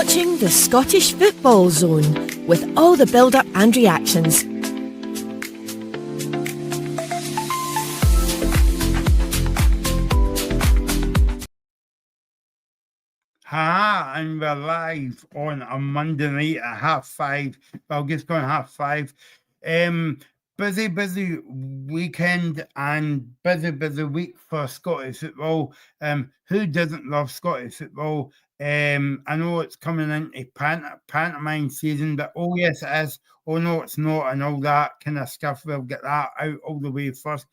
watching the Scottish Football Zone with all the build-up and reactions. Hi, and we're live on a Monday night at 5:30. Well, just going 5:30. Busy weekend and busy week for Scottish football. Who doesn't love Scottish football? I know it's coming into pantomime season, but oh yes it is. Oh no, it's not, and all that kind of stuff. We'll get that out all the way first.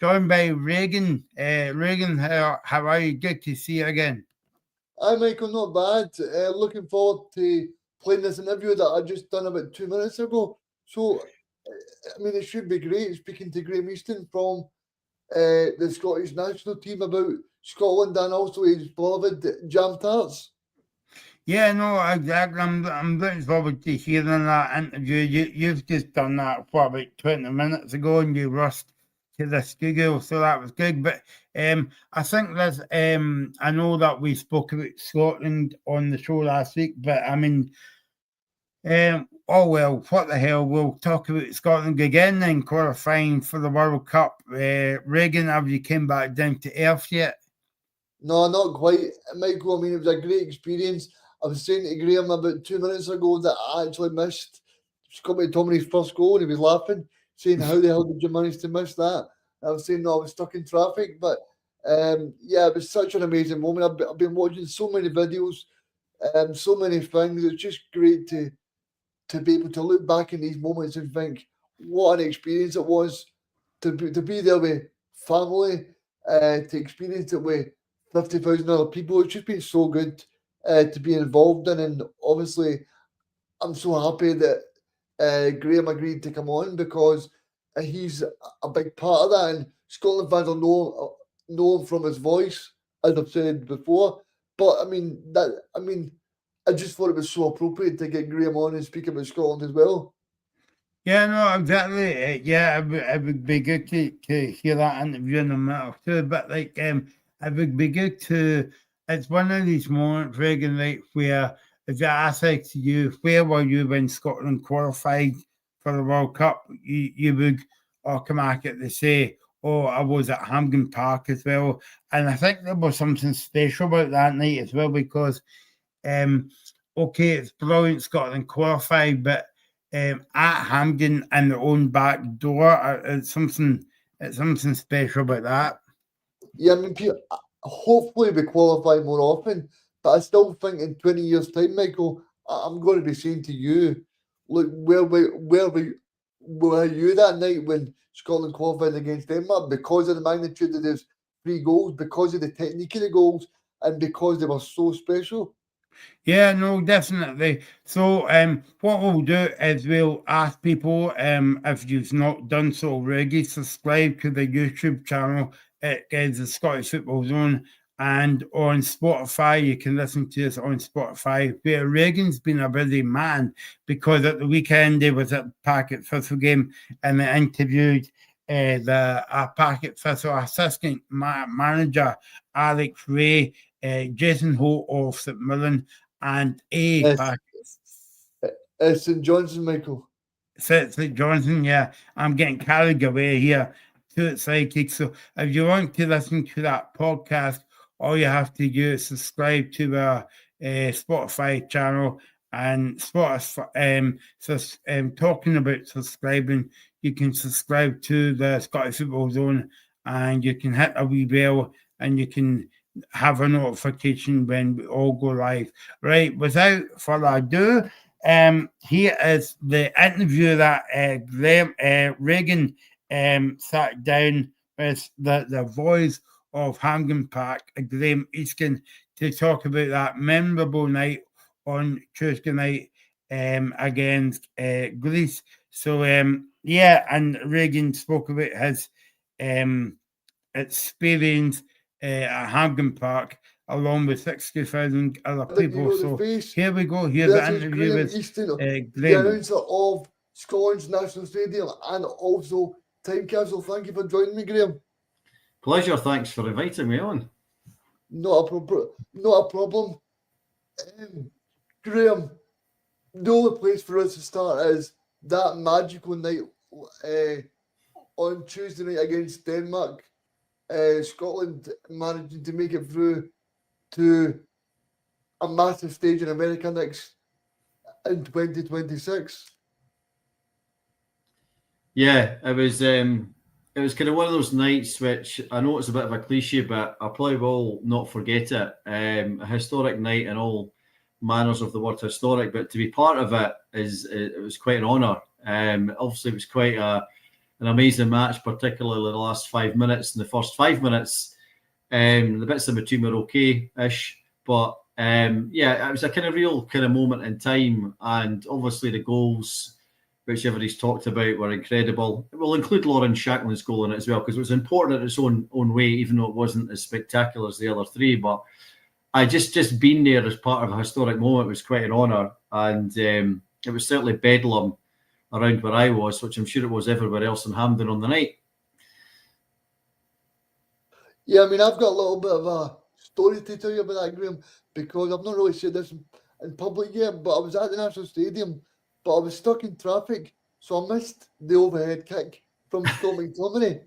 Joined by Reagan. Reagan, how are you? Good to see you again. Hi, Michael, not bad. Looking forward to playing this interview that I just done about 2 minutes ago. So, I mean, it should be great speaking to Graeme Easton from the Scottish national team about Scotland and also his beloved Jam Tarts. Yeah, no, exactly. I'm looking forward to hearing that interview. You've just done that for about 20 minutes ago, and you rushed to the studio, so that was good. But I think there's I know that we spoke about Scotland on the show last week, but I mean, oh well, what the hell? We'll talk about Scotland again then, qualifying for the World Cup. Reagan, have you came back down to earth yet? No, not quite, Michael. I mean, it was a great experience. I was saying to Graeme about 2 minutes ago that I actually missed Scott McTominay's first goal, and he was laughing, saying, "How the hell did you manage to miss that?" I was saying, "No, I was stuck in traffic." But yeah, it was such an amazing moment. I've been watching so many videos, so many things. It's just great to be able to look back in these moments and think what an experience it was to be there with family, to experience it with 50,000 other people. It's just been so good to be involved in, and obviously I'm so happy that Graeme agreed to come on because he's a big part of that, and Scotland fans will know him from his voice, as I've said before. But I just thought it was so appropriate to get Graeme on and speak about Scotland as well. Yeah, no, exactly. Yeah, it would be good to hear that interview in a minute or two. But like, it would be good to. It's one of these moments, Reagan, like where if I say to you, where were you when Scotland qualified for the World Cup? You would automatically say, "Oh, I was at Hampden Park as well." And I think there was something special about that night as well because, okay, it's brilliant Scotland qualified, but at Hampden and their own back door, it's something special about that. Yeah, I mean, hopefully we qualify more often, but I still think in 20 years' time, Michael, I'm going to be saying to you, look, where were you that night when Scotland qualified against Denmark because of the magnitude of those 3 goals, because of the technique of the goals, and because they were so special? Yeah, no, definitely. So, what we'll do is we'll ask people, if you've not done so already, subscribe to the YouTube channel. It is the Scottish Football Zone, and on Spotify, you can listen to us on Spotify. Where Reagan's been a busy man because at the weekend he was at Packet Thistle game and they interviewed the Packet Thistle assistant manager Alex Ray, Jason Holt of St Mirren, and St Johnson, Michael. St Johnson, yeah. I'm getting carried away here. Too excited. So if you want to listen to that podcast, all you have to do is subscribe to our Spotify channel. And Spotify, talking about subscribing, you can subscribe to the Scottish Football Zone, and you can hit a wee bell, and you can have a notification when we all go live. Right, without further ado, here is the interview that Reagan sat down with the voice of Hampden Park, Graeme Easton, to talk about that memorable night on Tuesday night against Greece. So, yeah, and Reagan spoke about his experience at Hampden Park, along with 60,000 other people. So here we go. Here's the interview with the announcer of Scotland's National Stadium and also Time Capsule. Thank you for joining me, Graeme. Pleasure. Thanks for inviting me on. Not a problem. Graham, the only place for us to start is that magical night on Tuesday night against Denmark. Scotland managing to make it through to a massive stage in America next in 2026. Yeah, it was kind of one of those nights which I know it's a bit of a cliche, but I probably will not forget it. A historic night in all manners of the word historic, but to be part of it was quite an honour. Obviously, it was quite an amazing match, particularly the last 5 minutes. In the first 5 minutes, the bits in between were okay-ish, but it was a kind of real kind of moment in time, and obviously the goals, which everybody's talked about, were incredible. We'll include Lauren Shacklin's goal in it as well, because it was important in its own way, even though it wasn't as spectacular as the other three. But I just being there as part of a historic moment was quite an honour, and it was certainly bedlam around where I was, which I'm sure it was everywhere else in Hampden on the night. Yeah, I mean, I've got a little bit of a story to tell you about that, Graham, because I've not really said this in public yet, but I was at the National Stadium, but I was stuck in traffic, so I missed the overhead kick from Scott McTominay.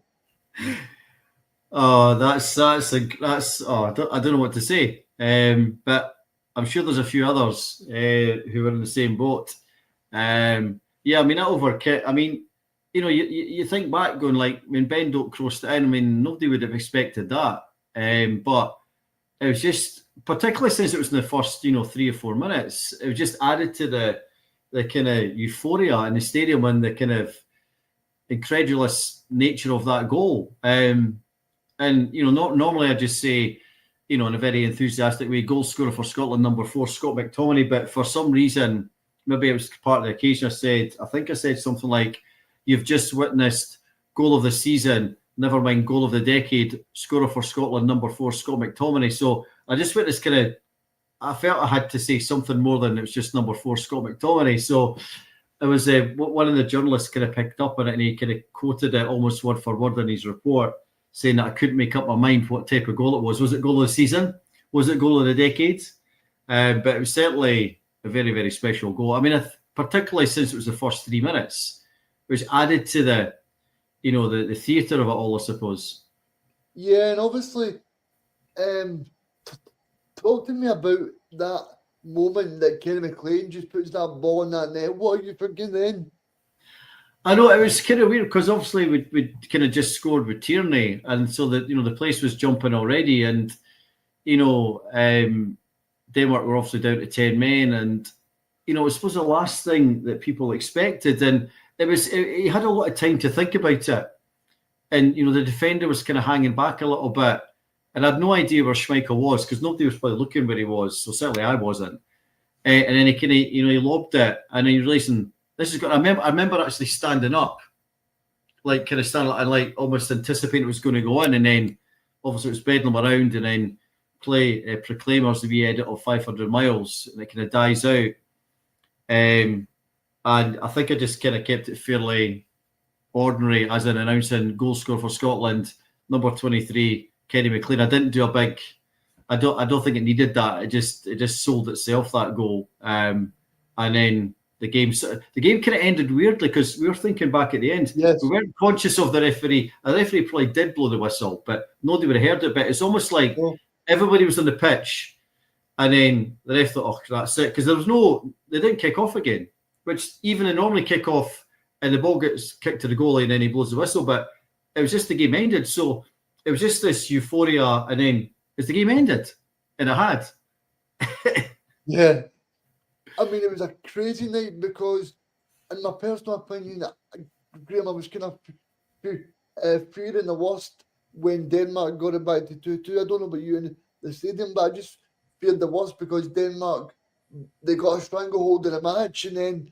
Oh, that's I don't know what to say. But I'm sure there's a few others who were in the same boat. Yeah, I mean, that overkick. I mean, you know, you think back, going like when Ben Doak crossed it in. I mean, nobody would have expected that. But it was just, particularly since it was in the first, 3 or 4 minutes, it was just added to the kind of euphoria in the stadium and the kind of incredulous nature of that goal. And not normally I just say, in a very enthusiastic way, goal scorer for Scotland, number 4, Scott McTominay. But for some reason, maybe it was part of the occasion, I think I said something like, "You've just witnessed goal of the season, never mind goal of the decade, scorer for Scotland, number 4, Scott McTominay." So I just witnessed I felt I had to say something more than it was just number 4, Scott McTominay. So it was one of the journalists kind of picked up on it, and he kind of quoted it almost word for word in his report, saying that I couldn't make up my mind what type of goal it was. Was it goal of the season? Was it goal of the decade? But it was certainly a very, very special goal. I mean, particularly since it was the first 3 minutes, which added to the theatre of it all, I suppose. Yeah, and obviously, talk to me about that moment that Kenny McLean just puts that ball in that net. What are you thinking then? I know, it was kind of weird because obviously we kind of just scored with Tierney, and so that the place was jumping already, and Denmark were obviously down to 10 men, and I suppose the last thing that people expected, and he had a lot of time to think about it, and the defender was kind of hanging back a little bit, and I had no idea where Schmeichel was because nobody was probably looking where he was, so certainly I wasn't, and then he kind of he lobbed it, and then you realising this is good. I remember actually standing up, like kind of standing and like almost anticipating it was going to go in, and then obviously it was bedlam around, and then play Proclaimers, the wee edit of 500 miles, and it kind of dies out. And I think I just kind of kept it fairly ordinary, as in announcing goal scorer for Scotland, number 23, Kenny McLean. I didn't do a big. I don't think it needed that. It just sold itself, that goal. And then the game kind of ended weirdly because we were thinking back at the end. Yes. We weren't conscious of the referee. The referee probably did blow the whistle, but nobody would have heard it. But it's almost like everybody was on the pitch, and then the ref thought, "Oh, that's it," because they didn't kick off again. Which even they normally kick off, and the ball gets kicked to the goalie, and then he blows the whistle. But it was just the game ended, so it was just this euphoria, and then as the game ended, and it had. Yeah. I mean, it was a crazy night because, in my personal opinion, Graham, I was kind of fearing the worst when Denmark got it back to 2-2. I don't know about you in the stadium, but I just feared the worst because Denmark, they got a stranglehold in the match, and then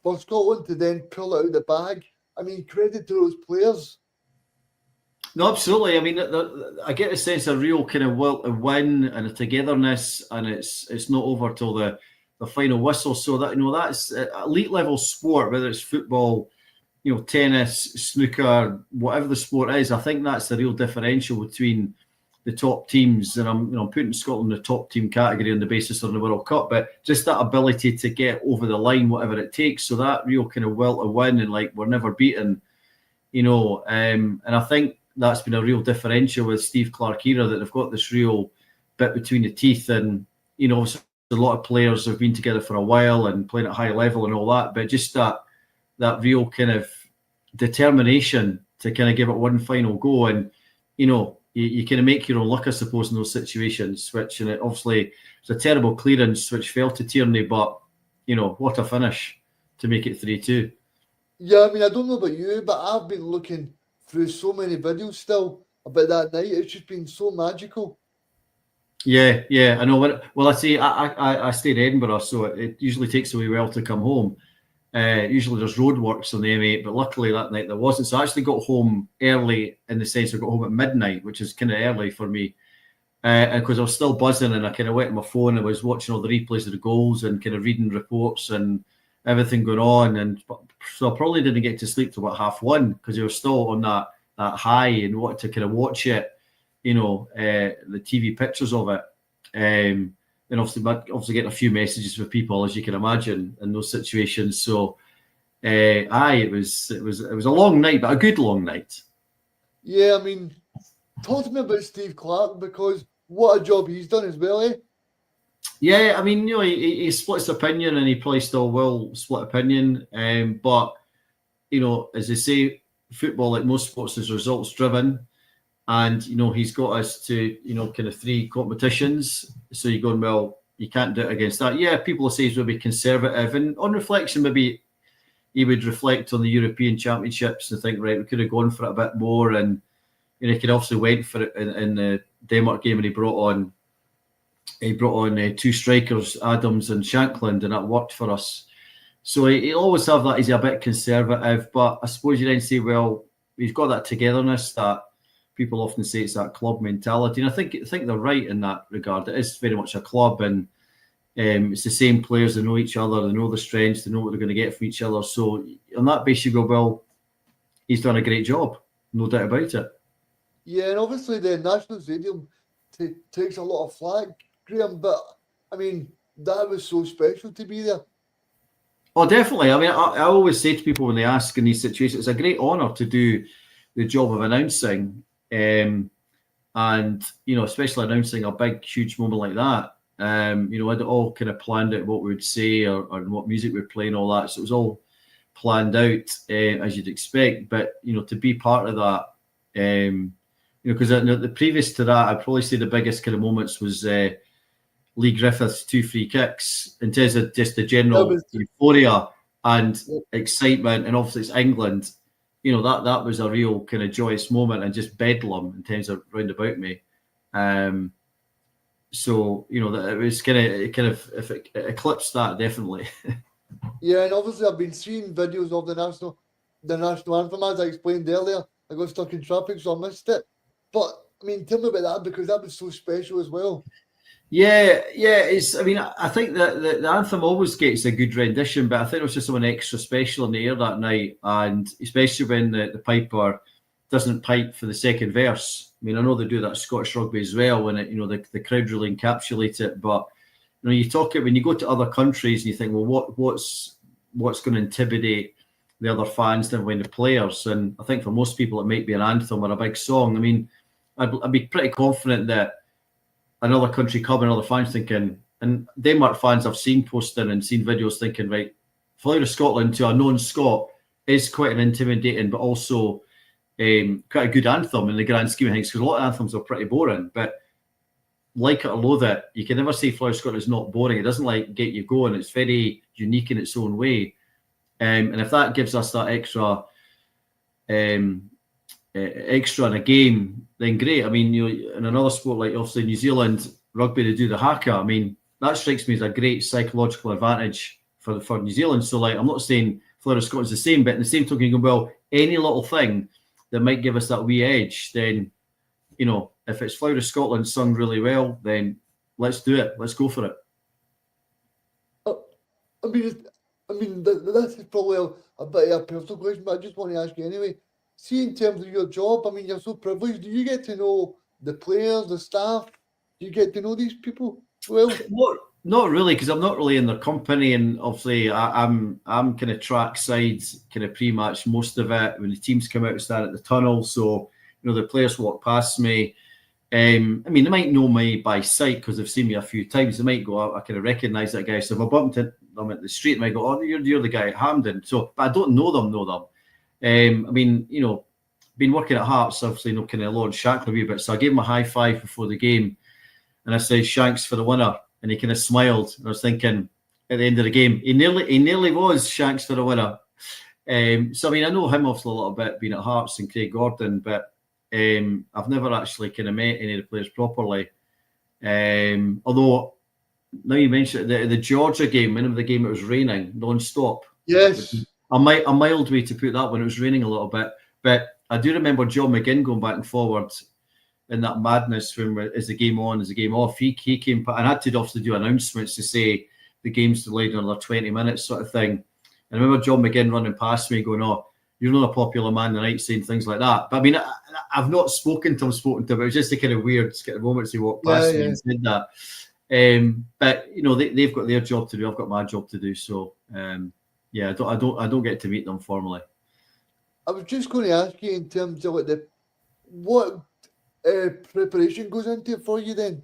for Scotland to then pull it out of the bag. I mean, credit to those players. No, absolutely. I mean, I get a sense of real kind of will to win and a togetherness, and it's not over till the final whistle. So that that's elite level sport, whether it's football, tennis, snooker, whatever the sport is. I think that's the real differential between the top teams, and I'm putting Scotland in the top team category on the basis of the World Cup, but just that ability to get over the line, whatever it takes. So that real kind of will to win, and like we're never beaten, and I think that's been a real differential with Steve Clarke era, that they've got this real bit between the teeth, and obviously a lot of players have been together for a while and playing at a high level and all that, but just that real kind of determination to kind of give it one final go, and you kind of make your own luck, I suppose, in those situations. And it obviously it's a terrible clearance which fell to Tierney, but what a finish to make it 3-2. Yeah, I mean, I don't know about you, but I've been looking through so many videos still about that night. It's just been so magical. Yeah, I know. Well, I say I stay in Edinburgh, so it usually takes away well to come home. Usually there's roadworks on the M8, but luckily that night there wasn't. So I actually got home early, in the sense I got home at midnight, which is kind of early for me. And because I was still buzzing, and I kind of went on my phone, I was watching all the replays of the goals and kind of reading reports and everything going on. And so I probably didn't get to sleep till about 1:30, because I was still on that high and wanted to kind of watch it, the TV pictures of it. And obviously getting a few messages from people, as you can imagine, in those situations. So, it was a long night, but a good long night. Yeah, I mean, talk to me about Steve Clarke, because what a job he's done as well, eh? Yeah, I mean, he splits opinion, and he probably still will split opinion. But as they say, football, like most sports, is results driven. And he's got us to kind of 3 competitions. So you're going, well, you can't do it against that. Yeah, people will say he's maybe conservative, and on reflection, maybe he would reflect on the European Championships and think, right, we could have gone for it a bit more. And he could obviously went for it in the Denmark game, and he brought on 2 strikers, Adams and Shankland, and that worked for us. So he'll always have that. He's a bit conservative, but I suppose you then say, well, he's got that togetherness that people often say it's that club mentality, and I think they're right in that regard. It is very much a club, and it's the same players. They know each other, they know the strengths, they know what they're going to get from each other. So on that basis, you go, well, he's done a great job, no doubt about it. Yeah, and obviously the National Stadium takes a lot of flack, Graeme, but I mean, that was so special to be there. Oh, definitely. I mean, I always say to people when they ask in these situations, it's a great honour to do the job of announcing. And especially announcing a big, huge moment like that. I'd all kind of planned out what we would say or what music we'd play and all that. So it was all planned out as you'd expect. But to be part of that, because the previous to that, I'd probably say the biggest kind of moments was Lee Griffith's 2 free kicks, in terms of just the general euphoria and excitement, and obviously it's England. That was a real kind of joyous moment, and just bedlam in terms of round about me. So that it was kind of if it eclipsed that, definitely. Yeah, and obviously I've been seeing videos of the national anthem, as I explained earlier. I got stuck in traffic, so I missed it. But I mean, tell me about that, because that was so special as well. Yeah. It's. I mean, I think that the anthem always gets a good rendition, but I think it was just something extra special in the air that night, and especially when the piper doesn't pipe for the second verse. I mean, I know they do that Scottish rugby as well, when the crowd really encapsulate it. But you talk it when you go to other countries and you think, well, what's going to intimidate the other fans than when the players? And I think for most people it might be an anthem or a big song. I mean, I'd be pretty confident that another country coming, other fans thinking, and Denmark fans I've seen posting and seen videos thinking, right, Flower of Scotland to a non-Scot is quite an intimidating, but also quite a good anthem in the grand scheme of things, because a lot of anthems are pretty boring. But like it or loathe it, you can never say Flower of Scotland is not boring. It doesn't get you going. It's very unique in its own way. And if that gives us that extra in a game, then great. I mean, in another sport like obviously New Zealand rugby, they do the haka. I mean, that strikes me as a great psychological advantage for New Zealand. So I'm not saying Flower of Scotland's the same, but in the same token, you go, well, any little thing that might give us that wee edge, then if it's Flower of Scotland sung really well, then let's do it. Let's go for it. I mean, this is probably a bit of a personal question, but I just want to ask you anyway. See, in terms of your job, I mean, you're so privileged. Do you get to know the players, the staff? Do you get to know these people well? Not really, because I'm not really in their company, and obviously I'm kind of track side, kind of pre-match most of it. When the teams come out and stand at the tunnel, so the players walk past me. I mean, they might know me by sight because they've seen me a few times. They might go, I kind of recognise that guy. So if I bump into them at the street, they might go, "Oh, you're the guy at Hampden." So, but I don't know them. I mean, been working at Hearts, obviously, kind of launch Shankly a wee bit. So I gave him a high five before the game, and I said, "Shanks for the winner." And he kind of smiled. And I was thinking at the end of the game, he nearly was Shanks for the winner. So I mean, I know him obviously a little bit, being at Hearts and Craig Gordon, but I've never actually kind of met any of the players properly. Although now you mentioned the Georgia game, whenever the game it was raining non-stop. Yes. A mild way to put that when it was raining a little bit. But I do remember John McGinn going back and forward in that madness when is the game on, is the game off. He came and had to obviously do announcements to say the game's delayed another 20 minutes sort of thing. And I remember John McGinn running past me going, "Oh, you're not a popular man tonight," saying things like that. But I mean, I've not spoken to him, but it was just a kind of weird moments he walked past me and said that. But they've got their job to do. I've got my job to do. So I don't get to meet them formally. I was just going to ask you in terms of what preparation goes into it for you then?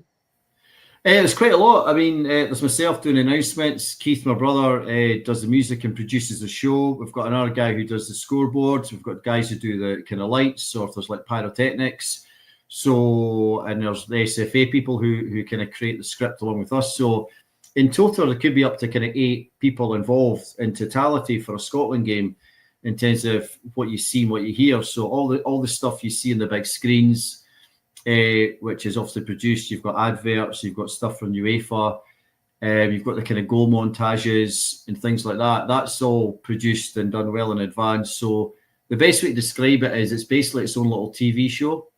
It's quite a lot. I mean, there's myself doing announcements. Keith, my brother, does the music and produces the show. We've got another guy who does the scoreboards. We've got guys who do the kind of lights, or if there's like pyrotechnics. So, and there's the SFA people who kind of create the script along with us. So, in total, there could be up to kind of 8 people involved in totality for a Scotland game in terms of what you see and what you hear. So, all the stuff you see in the big screens, which is obviously produced. You've got adverts, you've got stuff from UEFA, you've got the kind of goal montages and things like that. That's all produced and done well in advance. So the best way to describe it is it's basically its own little TV show,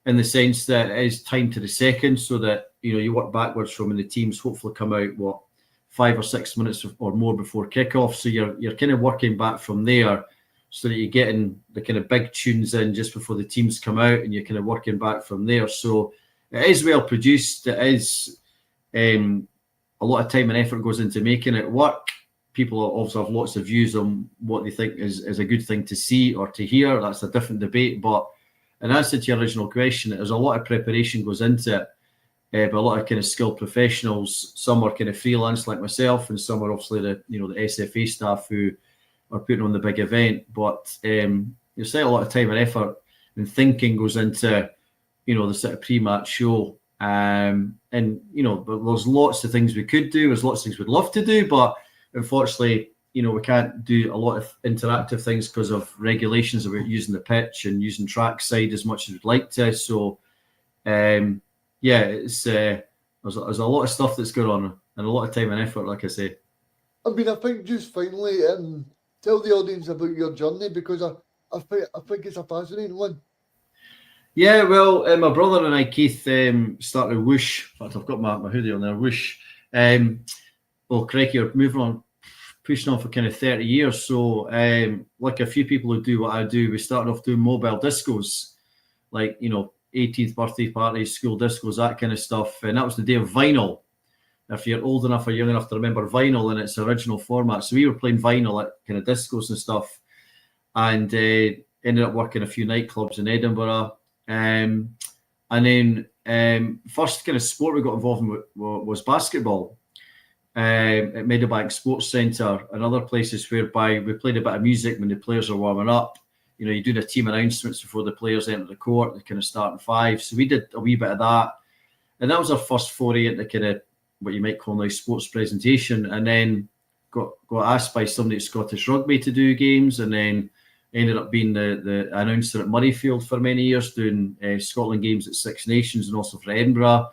in the sense that it is timed to the second, so that you work backwards from when the teams hopefully come out 5 or 6 minutes or more before kickoff. So you're kind of working back from there, so that you're getting the kind of big tunes in just before the teams come out, and you're kind of working back from there. So it is well produced. It is a lot of time and effort goes into making it work. People also have lots of views on what they think is a good thing to see or to hear. That's a different debate. But in answer to your original question, there's a lot of preparation goes into it, but a lot of kind of skilled professionals. Some are kind of freelance like myself, and some are obviously the SFA staff who are putting on the big event. But you say a lot of time and effort and thinking goes into the sort of pre-match show, and there's lots of things we could do, there's lots of things we'd love to do, but unfortunately we can't do a lot of interactive things because of regulations about using the pitch and using trackside as much as we'd like to. So it's there's a lot of stuff that's going on, and a lot of time and effort, like I say. I mean, I think just finally, tell the audience about your journey, because I think it's a fascinating one. Yeah, well, my brother and I, Keith, started Whoosh. In fact, I've got my hoodie on there, Whoosh. Crikey, we're pushing on for kind of 30 years. So, like a few people who do what I do, we started off doing mobile discos, like, 18th birthday parties, school discos, that kind of stuff. And that was the day of vinyl. If you're old enough or young enough to remember vinyl in its original format. So we were playing vinyl at kind of discos and stuff, and ended up working a few nightclubs in Edinburgh. And then first kind of sport we got involved in was basketball at Meadowbank Sports Centre and other places, whereby we played a bit of music when the players are warming up. You do the team announcements before the players enter the court, the kind of starting 5. So we did a wee bit of that. And that was our first foray into kind of what you might call now sports presentation, and then got asked by somebody at Scottish Rugby to do games, and then ended up being the announcer at Murrayfield for many years, doing Scotland games at Six Nations and also for Edinburgh,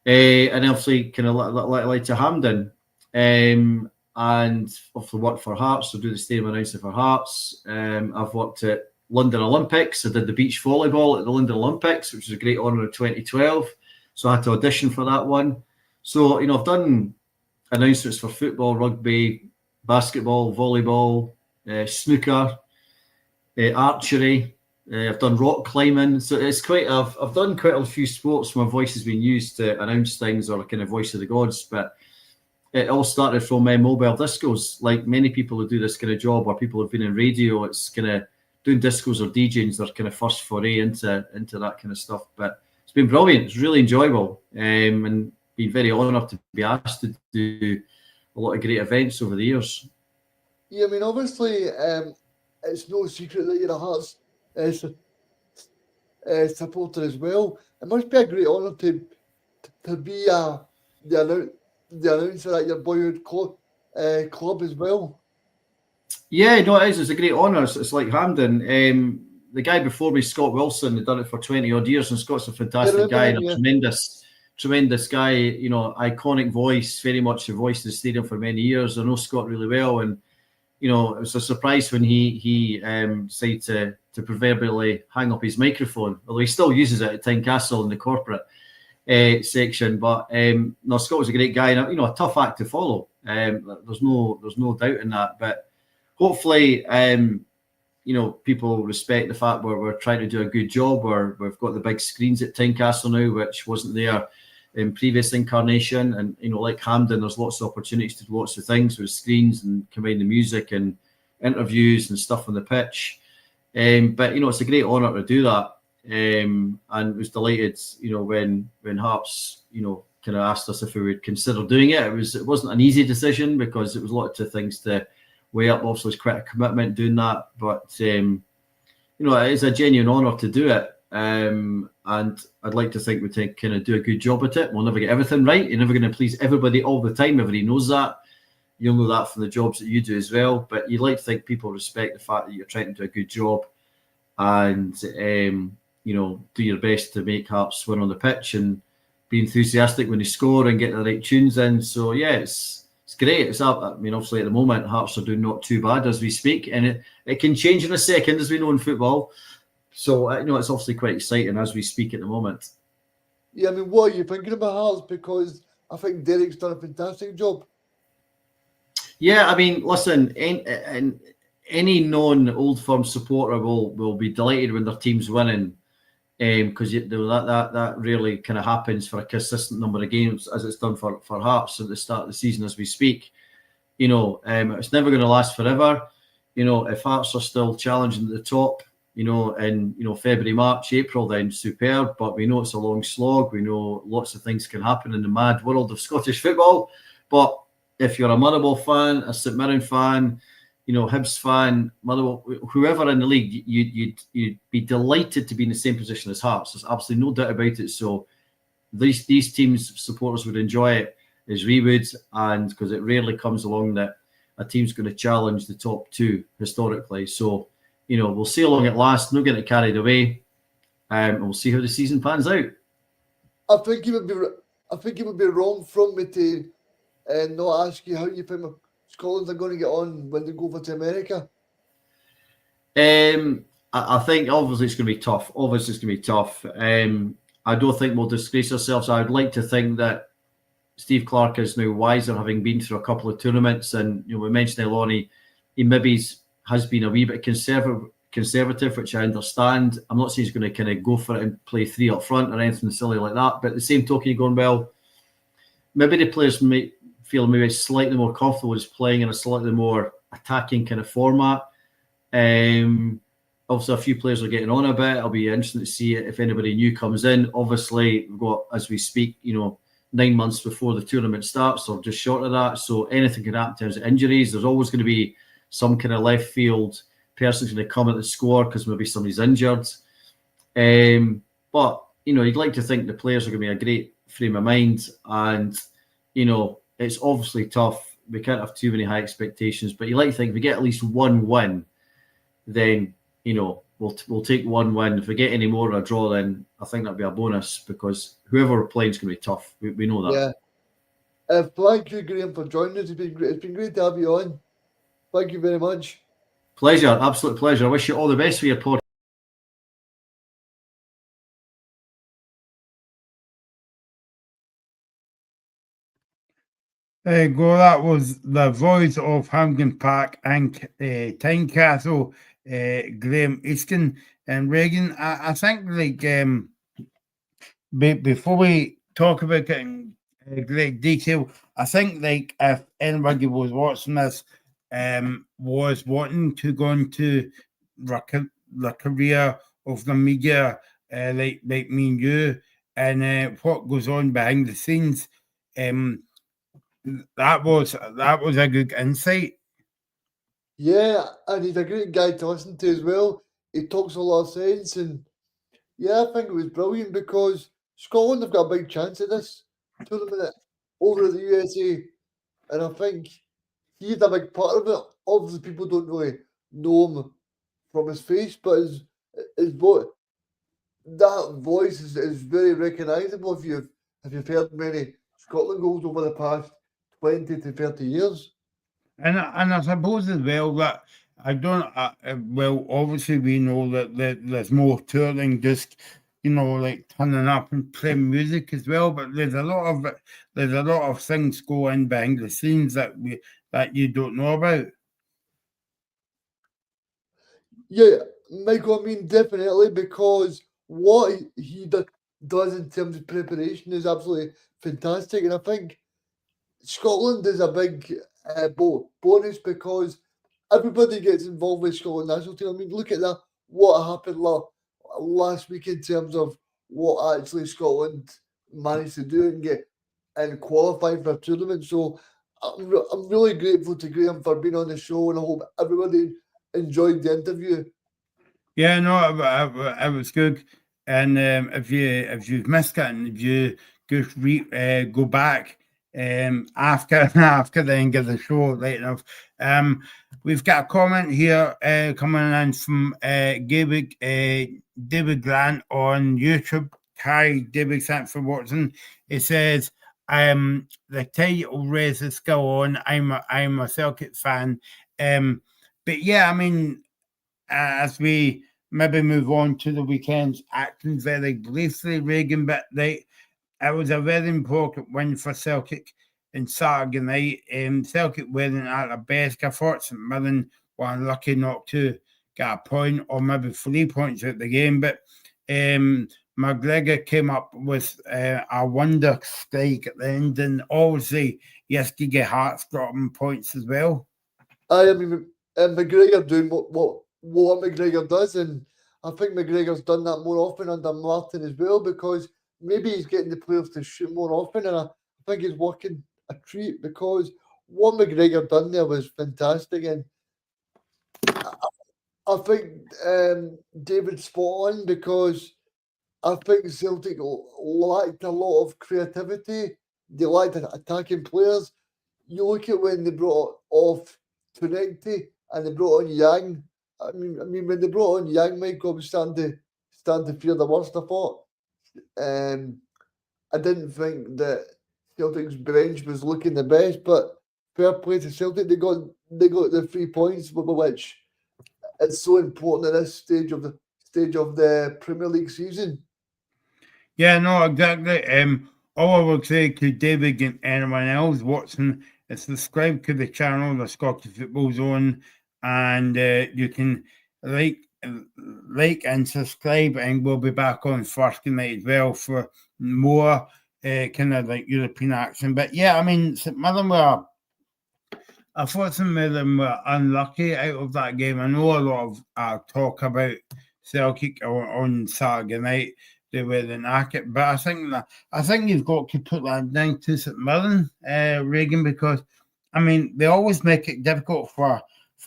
and obviously kind of like to Hampden, and obviously worked for Hearts, so do the stadium announcing for Hearts. I've worked at London Olympics. I did the beach volleyball at the London Olympics, which was a great honour in 2012, so I had to audition for that one. So, I've done announcements for football, rugby, basketball, volleyball, snooker, archery, I've done rock climbing, so it's quite. I've done quite a few sports where my voice has been used to announce things or a kind of voice of the gods. But it all started from mobile discos. Like many people who do this kind of job, or people who've been in radio, it's kind of doing discos or DJing their kind of first foray into that kind of stuff. But it's been brilliant. It's really enjoyable, and been very honoured to be asked to do a lot of great events over the years. Yeah, I mean, obviously, it's no secret that you're a Hearts supporter as well. It must be a great honour to be the announcer at your boyhood club as well. Yeah, no, it is. It's a great honour. It's like Hampden. The guy before me, Scott Wilson, had done it for 20 odd years, and Scott's a fantastic guy and a tremendous guy. You know, iconic voice, very much the voice of the stadium for many years. I know Scott really well, and you know, it was a surprise when he decided to proverbially hang up his microphone, although he still uses it at Tynecastle in the corporate section. But no, Scott was a great guy, and you know, a tough act to follow. There's no doubt in that. But hopefully, you know, people respect the fact we're trying to do a good job. We've got the big screens at Tynecastle now, which wasn't there in previous incarnation. And you know, like Hampden, there's lots of opportunities to do lots of things with screens and combine the music and interviews and stuff on the pitch. But you know, it's a great honour to do that. And was delighted, you know, when Hearts, you know, kind of asked us if we would consider doing it. It wasn't an easy decision because it was a lot of things to weigh up. Obviously, it's quite a commitment doing that, but you know, it is a genuine honour to do it. And I'd like to think we kind of do a good job at it. We'll never get everything right. You're never going to please everybody all the time. Everybody knows that. You'll know that from the jobs that you do as well. But you'd like to think people respect the fact that you're trying to do a good job and you know, do your best to make Hearts win on the pitch and be enthusiastic when they score and get the right tunes in. So yeah, it's great. I mean, obviously at the moment Hearts are doing not too bad as we speak, and it can change in a second, as we know in football. So you know, it's obviously quite exciting as we speak at the moment. Yeah, I mean, what are you thinking about Hearts? Because I think Derek's done a fantastic job. Yeah, I mean, listen, any non-Old Firm supporter will be delighted when their team's winning, because that really kind of happens for a consistent number of games, as it's done for Hearts at the start of the season as we speak. You know, it's never going to last forever. You know, if Hearts are still challenging at the top, you know, in February, March, April, then superb. But we know it's a long slog. We know lots of things can happen in the mad world of Scottish football. But if you're a Motherwell fan, a St Mirren fan, you know, Hibs fan, Motherwell, whoever in the league, you'd be delighted to be in the same position as Hearts. There's absolutely no doubt about it. So these teams' supporters would enjoy it as we would, and because it rarely comes along that a team's going to challenge the top two historically. So, you know, we'll see how long it lasts. No getting carried away, and we'll see how the season pans out. I think it would be wrong from me to not ask you how you think Scotland are going to get on when they go over to America. I think obviously it's going to be tough. I don't think we'll disgrace ourselves. I would like to think that Steve Clarke is now wiser, having been through a couple of tournaments, and you know, we mentioned Eloni, he maybe has been a wee bit conservative, which I understand. I'm not saying he's going to kind of go for it and play three up front or anything silly like that, but at the same token, you're going, well, maybe the players might feel maybe slightly more comfortable just playing in a slightly more attacking kind of format. Obviously, a few players are getting on a bit. It'll be interesting to see if anybody new comes in. Obviously, we've got, as we speak, you know, 9 months before the tournament starts, or just short of that. So anything can happen in terms of injuries. There's always going to be some kind of left field person's going to come at the score because maybe somebody's injured. But, you know, you'd like to think the players are going to be in a great frame of mind. And, you know, it's obviously tough. We can't have too many high expectations. But you like to think if we get at least one win, then, you know, we'll take one win. If we get any more or a draw, then I think that'll be a bonus, because whoever we're playing is going to be tough. We know that. Yeah. Thank you, Graeme, for joining us. It's been great to have you on. Thank you very much. Pleasure, absolute pleasure. I wish you all the best for your podcast. There you go. That was the voice of Hampden Park and Tynecastle. Graeme Easton and Reagan. I think like before we talk about it in great detail, I think like if anybody was watching this was wanting to go into the career of the media, like me and you, and what goes on behind the scenes, that was a good insight. Yeah, and he's a great guy to listen to as well. He talks a lot of sense, and yeah, I think it was brilliant because Scotland have got a big chance at this tournament over at the USA, and I think he's a big part of it. Obviously, people don't really know him from his face, but his that voice is very recognisable if you've heard many Scotland goals over the past 20 to 30 years. And I suppose as well that I don't. Well, obviously we know that there's more to it than just like turning up and playing music as well. But there's a lot of things going behind the scenes that you don't know about. Yeah, Michael, I mean, definitely, because what does in terms of preparation is absolutely fantastic. And I think Scotland is a big bonus because everybody gets involved with Scotland national team. I mean, look at that, what happened last week in terms of what actually Scotland managed to do and get and qualify for a tournament. So I'm really grateful to Graeme for being on the show, and I hope everybody enjoyed the interview. Yeah, no, it was good. And if you've missed it, and if you just go back after the end of the show, right enough. We've got a comment here coming in from David Grant on YouTube. Hi, David, thanks for watching. It says, the title race is still on. I'm a Celtic fan. But yeah, I mean, as we maybe move on to the weekend's action very briefly, Reagan, but it was a very important win for Celtic in Saturday night. Celtic weren't at their best. I thought St Mirren were unlucky not to get a point or maybe 3 points out the game, but McGregor came up with a wonder strike at the end, and obviously yesterday Hearts got him points as well. I mean, McGregor doing what McGregor does, and I think McGregor's done that more often under Martin as well, because maybe he's getting the players to shoot more often, and I think he's working a treat, because what McGregor done there was fantastic, and I think David's spot on, because I think Celtic lacked a lot of creativity. They lacked attacking players. You look at when they brought off Tunecti and they brought on Yang. I mean, when they brought on Yang, Michael, was starting to fear the worst. I thought. I didn't think that Celtic's bench was looking the best, but fair play to Celtic. They got the 3 points, which is so important at this stage of the Premier League season. Yeah, no, exactly. All I would say to David and anyone else watching is subscribe to the channel, the Scottish Football Zone, and you can like and subscribe, and we'll be back on Thursday night as well for more kind of like European action. But yeah, I mean, St Mirren I thought St Mirren were unlucky out of that game. I know a lot of talk about Celtic on Saturday night. They were the knack, but I think you've got to put that down to St Mirren, Reagan, because I mean they always make it difficult for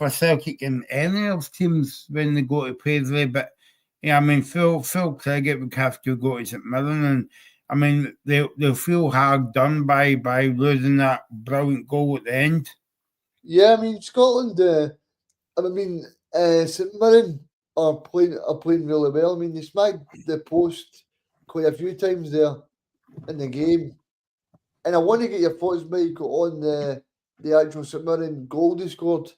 Celtic and any of teams when they go to play there. But yeah, I mean Phil Clegg would have to go to St Mirren, and I mean they'll feel hard done by losing that brilliant goal at the end. Yeah, I mean Scotland. St Mirren are playing really well. I mean, they smacked the post quite a few times there in the game. And I want to get your thoughts, Mike, on the actual St Mirren goal they scored.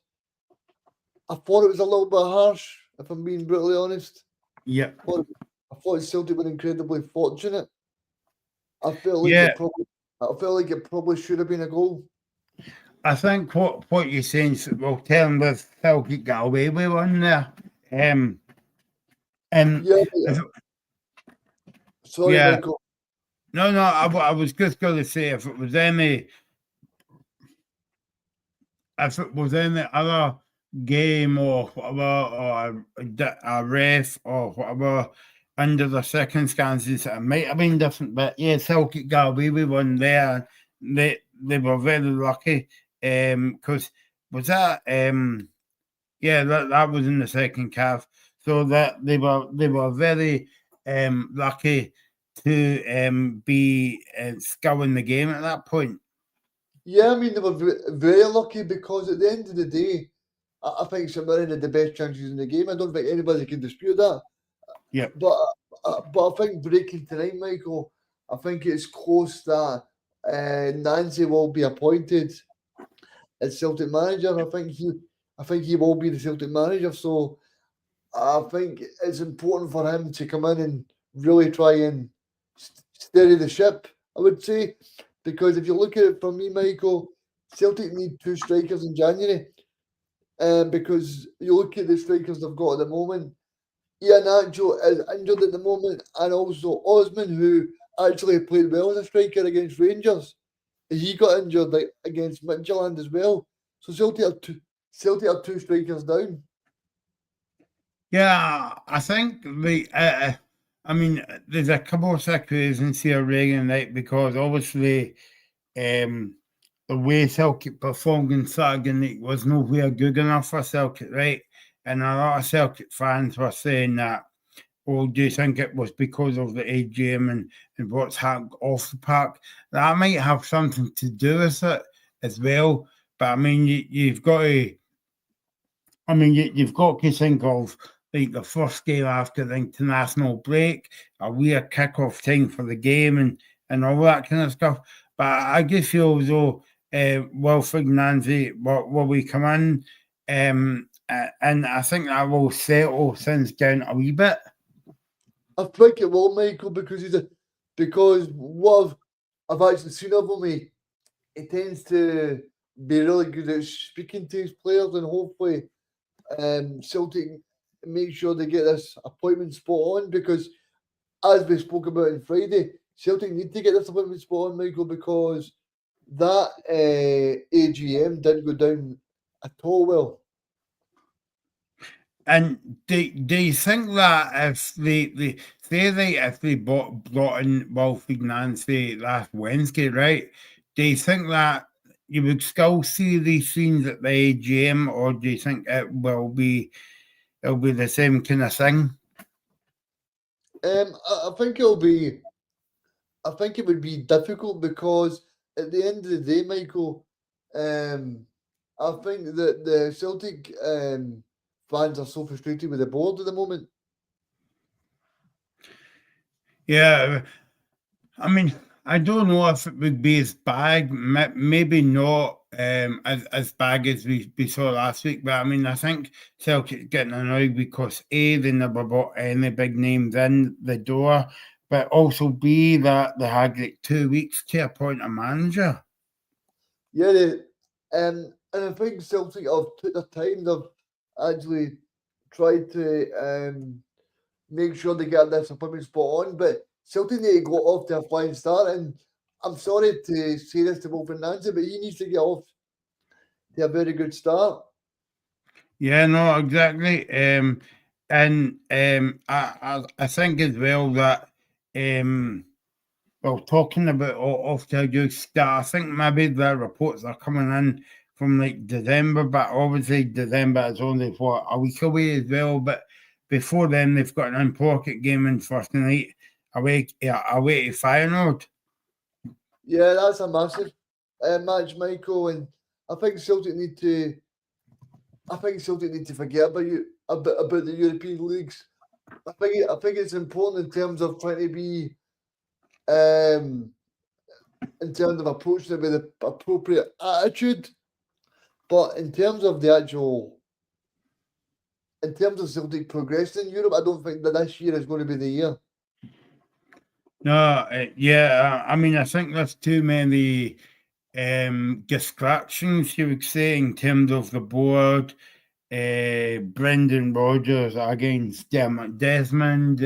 I thought it was a little bit harsh, if I'm being brutally honest. Yeah. I thought Celtic were incredibly fortunate. I felt like it probably should have been a goal. I think what you're saying, well, telling with Celtic got away with one there. And Yeah, sorry, yeah, Michael. no, I was just going to say if it was any other game or whatever, or a ref or whatever, under the circumstances, it might have been different. But yeah, Celtic got away with one there. They were very lucky. Because was that yeah, that was in the second half. So that they were very lucky to be sculling the game at that point. Yeah, I mean, they were very lucky because at the end of the day, I think St Mirren had the best chances in the game. I don't think anybody can dispute that. Yeah. But I think breaking tonight, Michael, I think it's close that Nancy will be appointed as Celtic manager. I think he will be the Celtic manager. So I think it's important for him to come in and really try and steady the ship, I would say. Because if you look at it from me, Michael, Celtic need 2 strikers in January. Because you look at the strikers they've got at the moment, Ian Nacho is injured at the moment, and also Osman, who actually played well as a striker against Rangers, he got injured against Midtjylland as well. So Celtic are 2 strikers down. Yeah, I think I mean, there's a couple of situations here, Reagan, right? Because obviously, the way Celtic performed in Saturday night was nowhere good enough for Celtic, right? And a lot of Celtic fans were saying that, oh, do you think it was because of the AGM and what's happened off the park? That might have something to do with it as well. But I mean, you've got to. I mean, you've got to think of like the first game after the international break, a weird kick-off time for the game and all that kind of stuff. But I just feel as though Wilfred Nancy will we come in, and I think that will settle things down a wee bit. I think it will, Michael, because what I've actually seen of him, he tends to be really good at speaking to his players, and hopefully Celtic make sure they get this appointment spot on, because as we spoke about on Friday, Celtic need to get this appointment spot on, Michael, because that AGM didn't go down at all well. And do you think that if they brought in Wilfried Nancy last Wednesday, right? Do you think that you would still see these scenes at the AGM, or do you think it'll be the same kind of thing? I think I think it would be difficult because at the end of the day, Michael, I think that the Celtic fans are so frustrated with the board at the moment. Yeah, I mean, I don't know if it would be as bad, maybe not as bad as we saw last week, but I mean, I think Celtic getting annoyed because A, they never brought any big names in the door, but also B, that they had like 2 weeks to appoint a manager. Yeah, and I think Celtic have took their time. They've actually tried to make sure they get this appointment spot on, but Celtic need to go off to a flying start. And I'm sorry to say this to Wilfred Nancy, but he needs to get off to a very good start. Yeah, no, exactly. I think as well that well, talking about off to a good start, I think maybe the reports are coming in from like December, but obviously December is only for a week away as well. But before then, they've got an important game in first night away to Feyenoord. Yeah, that's a massive match, Michael, and I think Celtic need to. I think Celtic need to forget about the European leagues. I think it's important in terms of trying to be, in terms of approaching it with the appropriate attitude, but in terms of in terms of Celtic progressing in Europe, I don't think that this year is going to be the year. No, I mean, I think there's too many distractions, you would say, in terms of the board, Brendan Rodgers against Dermot Desmond,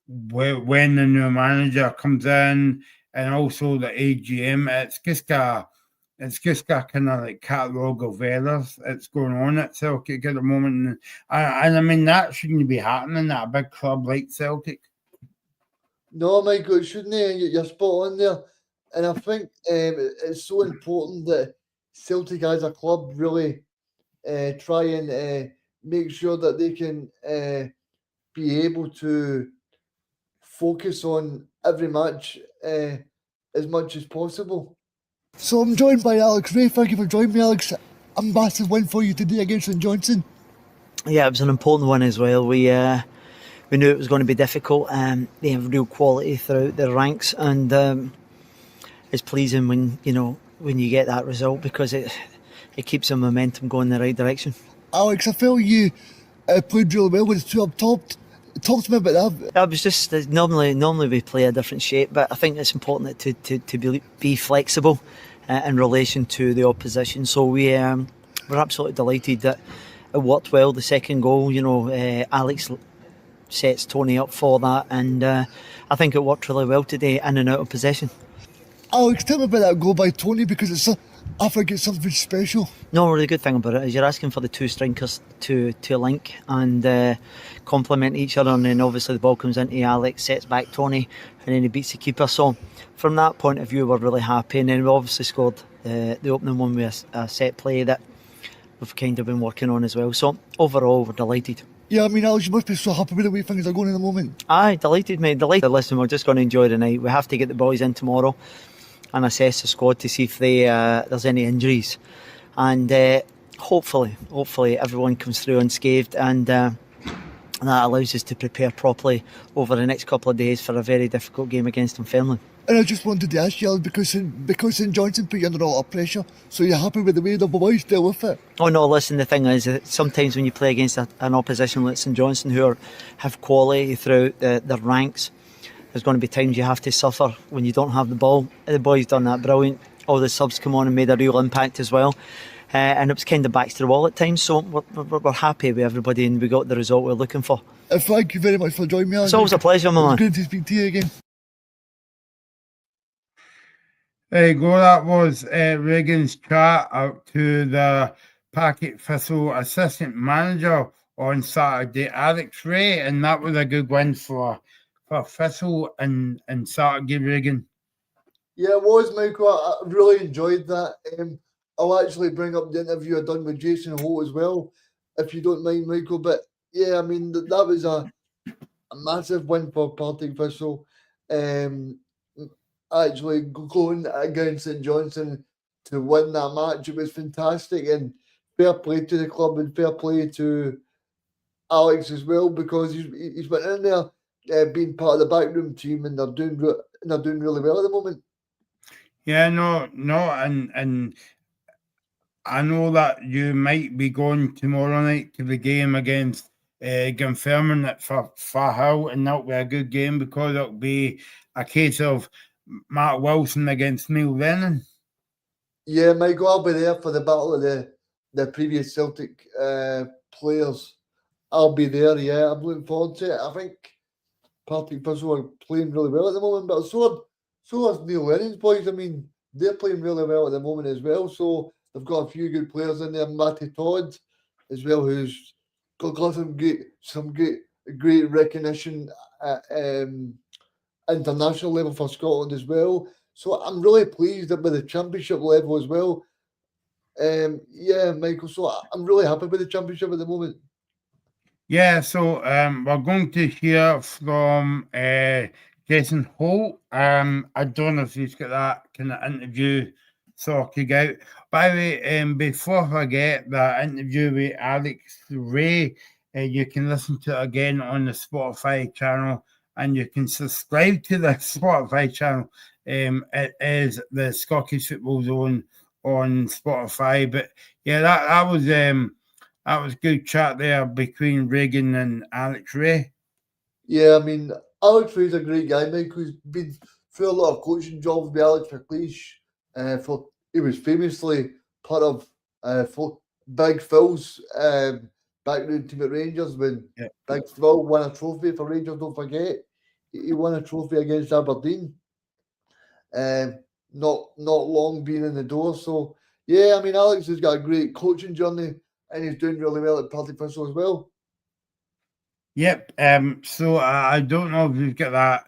when the new manager comes in, and also the AGM. It's just a kind of like catalogue of errors that's going on at Celtic at the moment, and I mean that shouldn't be happening at a big club like Celtic. No, Michael, it shouldn't. You're spot on there. And I think it's so important that Celtic as a club really try and make sure that they can be able to focus on every match as much as possible. So I'm joined by Alex Ray. Thank you for joining me, Alex. A massive win for you today against St Johnstone. Yeah, it was an important one as well. We knew it was going to be difficult. They have real quality throughout their ranks, and it's pleasing when you get that result, because it keeps the momentum going in the right direction. Alex, I felt you played really well with the two up top. Talk to me about that. That was just normally we play a different shape, but I think it's important to be flexible in relation to the opposition. So we're absolutely delighted that it worked well. The second goal, Alex sets Tony up for that, and I think it worked really well today, in and out of possession. Alex, tell me about that goal by Tony, because I think it's something special. No, the good thing about it is you're asking for the two strikers to link and complement each other, and then obviously the ball comes into Alex, sets back Tony, and then he beats the keeper. So from that point of view, we're really happy, and then we obviously scored the opening one with a set play that we've kind of been working on as well. So overall, we're delighted. Yeah, I mean, Alex, you must be so happy with the way things are going in the moment. Aye, delighted, mate, delighted. Listen, we're just going to enjoy the night. We have to get the boys in tomorrow and assess the squad to see if there's any injuries, and hopefully everyone comes through unscathed, and that allows us to prepare properly over the next couple of days for a very difficult game against Dunfermline. And I just wanted to ask you, because St Johnstone put you under a lot of pressure, so you're happy with the way the boys deal with it? Oh no, listen, the thing is that sometimes when you play against an opposition like St Johnstone, who have quality throughout their ranks, there's going to be times you have to suffer when you don't have the ball. The boys done that brilliant. All the subs come on and made a real impact as well. And it was kind of backs to the wall at times. So we're happy with everybody, and we got the result we're looking for. Thank you very much for joining me. It's always a pleasure, my man. It's good to speak to you again. There you go. That was Regan's chat out to the Packet Thistle assistant manager on Saturday, Alex Ray, and that was a good win for Thistle and Saturday, Regan. Yeah, it was, Michael. I really enjoyed that. I'll actually bring up the interview I done with Jason Holt as well, if you don't mind, Michael. But yeah, I mean, that was a massive win for Partick Thistle. Actually going against St Johnstone to win that match, it was fantastic, and fair play to the club and fair play to Alex as well, because he's been in there being part of the backroom team, and they're doing really well at the moment. Yeah, no, and I know that you might be going tomorrow night to the game against Dunfermline at Farhill, and that'll be a good game, because it'll be a case of Matt Wilson against Neil Lennon. Yeah, Michael, I'll be there for the battle of the previous Celtic players. I'll be there, yeah. I'm looking forward to it. I think Partick Thistle are playing really well at the moment, but so are Neil Lennon's boys. I mean, they're playing really well at the moment as well. So they've got a few good players in there. Matty Todd as well, who's got some great recognition at international level for Scotland as well. So I'm really pleased that with the championship level as well. Yeah, Michael. So I'm really happy with the championship at the moment. Yeah, so we're going to hear from Jason Holt. I don't know if he's got that kind of interview sorted out. By the way, before I forget, the interview with Alex Ray, you can listen to it again on the Spotify channel, and you can subscribe to the Spotify channel. It is the Scottish Football Zone on Spotify. But yeah, that was good chat there between Regan and Alex Ray. Yeah, I mean, Alex Ray's a great guy, Mike, who's been through a lot of coaching jobs with Alex McLeish. He was famously part of Big Phil's background team at Rangers when Big Phil won a trophy for Rangers. Don't forget, he won a trophy against Aberdeen. Not long being in the door. So yeah, I mean, Alex has got a great coaching journey and he's doing really well at Partick Thistle as well. Yep. So I don't know if we've got that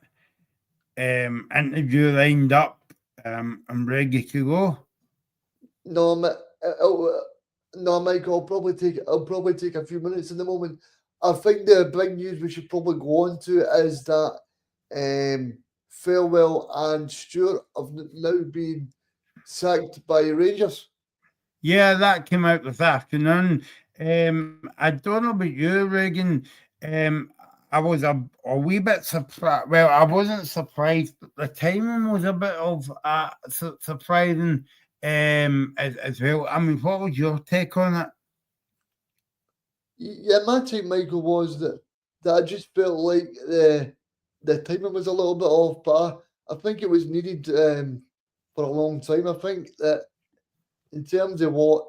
interview lined up. I'm ready to go. No, Mike. I'll probably take a few minutes in the moment. I think the big news we should probably go on to is that Farewell and Stewart have now been sacked by Rangers. Yeah, that came out this afternoon. I don't know about you, Regan. I was a wee bit surprised. Well, I wasn't surprised, but the timing was a bit of surprising as well. I mean, what was your take on it? Yeah, my take, Michael, was that I just felt like the timing was a little bit off, but I think it was needed for a long time. I think that in terms of what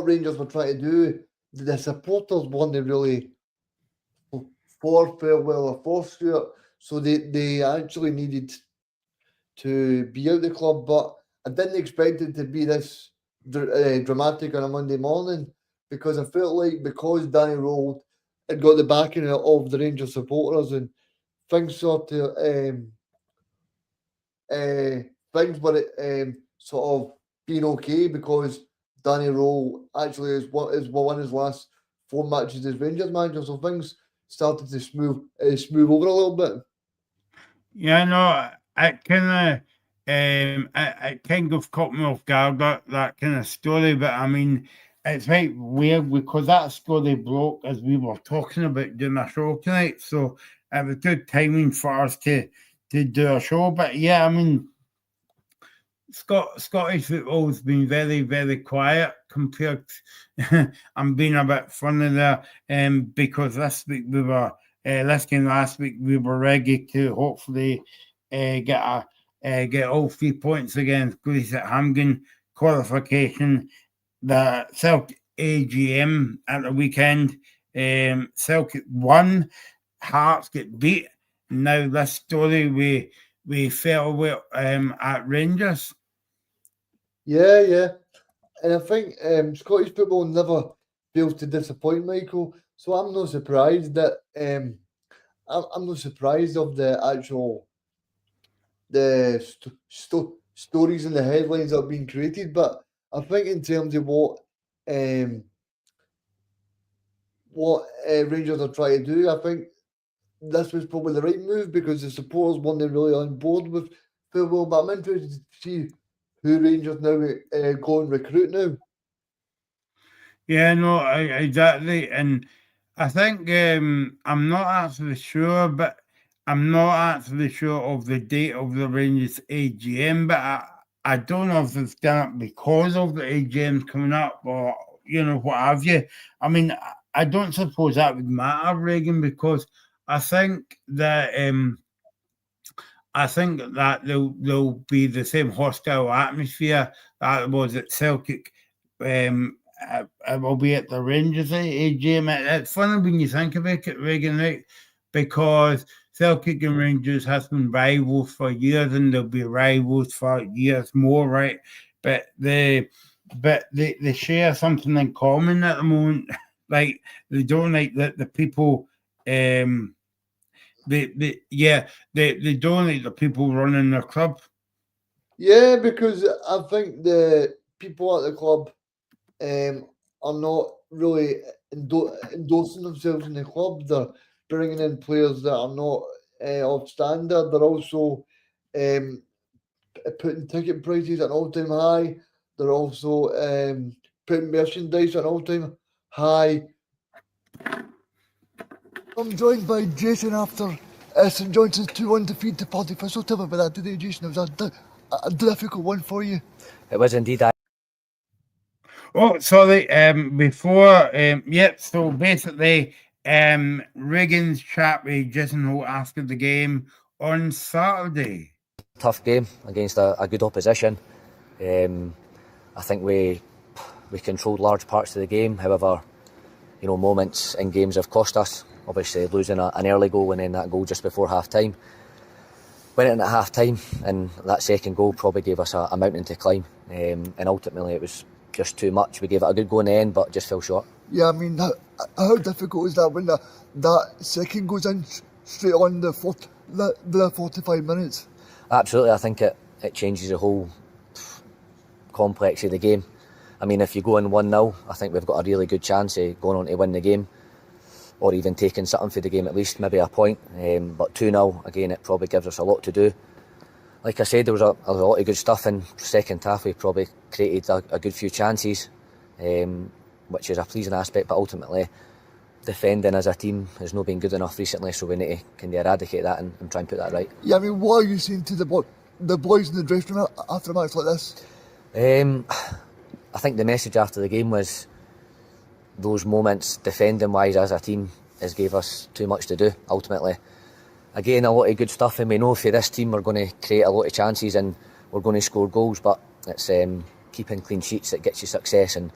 Rangers were trying to do, the supporters weren't really for Farewell or for Stewart, so they actually needed to be out the club. But I didn't expect it to be this dramatic on a Monday morning, because I felt like because Danny Rold had got the backing of the Rangers supporters and things sort of things were sort of being okay, because Danny Rowe actually is won his last 4 matches as Rangers manager, so things started to smooth over a little bit. Yeah, no, it kind of it kind of caught me off guard, that kind of story. But I mean, it's right weird because that story broke as we were talking about doing a show tonight, so it was good timing for us to do a show. But yeah, I mean, Scottish football's been very, very quiet compared to, I'm being a bit funny there, because this week we were, last week we were ready to hopefully get all 3 points against Greece at Hamden, qualification, the Celtic AGM at the weekend. Celtic won, Hearts get beat. Now this story we fell with at Rangers. Yeah. And I think Scottish football never fails to disappoint, Michael. So I'm not surprised that I'm not surprised of the actual stories and the headlines that have been created. But I think in terms of what Rangers are trying to do, I think this was probably the right move, because the supporters weren't really on board with football. But I'm interested to see who Rangers now go and recruit now. Yeah, no, exactly. And I think I'm not actually sure, but I'm not actually sure of the date of the Rangers AGM, but I don't know if it's done it because of the AGM coming up, or, what have you. I mean, I don't suppose that would matter, Reagan, because I think that there'll be the same hostile atmosphere that was at Celtic. It will be at the Rangers AGM. It's funny when you think about it, Reagan, right? Because Celtic and Rangers has been rivals for years, and they'll be rivals for years more, right? But they share something in common at the moment. Like, they don't like that the people they don't like the people running their club. Yeah, because I think the people at the club are not really endorsing themselves in the club. They're bringing in players that are not of standard. They're also putting ticket prices at an all-time high. They're also putting merchandise at an all-time high. I'm joined by Jason after St Johnson's 2-1 defeat to Partick Thistle. Tell me about that today, Jason. It was a difficult one for you. It was indeed. Oh, sorry. Before, so basically, Reagan's chat with Jason Holt after the game on Saturday. Tough game against a good opposition. I think we controlled large parts of the game. However, moments in games have cost us. Obviously, losing an early goal and then that goal just before half-time. Went in at half-time, and that second goal probably gave us a mountain to climb. And ultimately, it was just too much. We gave it a good go in the end, but just fell short. Yeah, I mean, how difficult is that when that second goes in straight on the 45 minutes? Absolutely, I think it changes the whole complex of the game. I mean, if you go in 1-0, I think we've got a really good chance of going on to win the game, or even taking something for the game at least, maybe a point. But 2-0, again, it probably gives us a lot to do. Like I said, there was a lot of good stuff in the second half. We probably created a good few chances, which is a pleasing aspect, but ultimately defending as a team has not been good enough recently, so we need to kind of eradicate that and try and put that right. Yeah, I mean, what are you saying to the boys in the dressing room after a match like this? I think the message after the game was those moments, defending-wise as a team, has gave us too much to do, ultimately. Again, a lot of good stuff, and we know for this team we're going to create a lot of chances and we're going to score goals, but it's keeping clean sheets that gets you success, and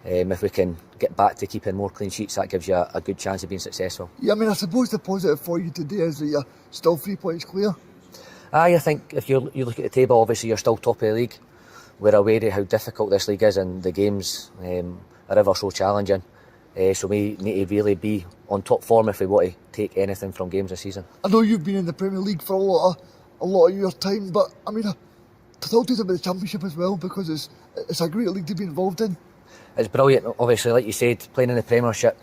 if we can get back to keeping more clean sheets, that gives you a good chance of being successful. Yeah, I mean, I suppose the positive for you today is that you're still 3 points clear. I think if you look at the table, obviously you're still top of the league. We're aware of how difficult this league is, and the games are ever so challenging. So we need to really be on top form if we want to take anything from games this season. I know you've been in the Premier League for a lot of your time, but I mean, talk to us about the Championship as well, because it's a great league to be involved in. It's brilliant. Obviously, like you said, playing in the Premiership,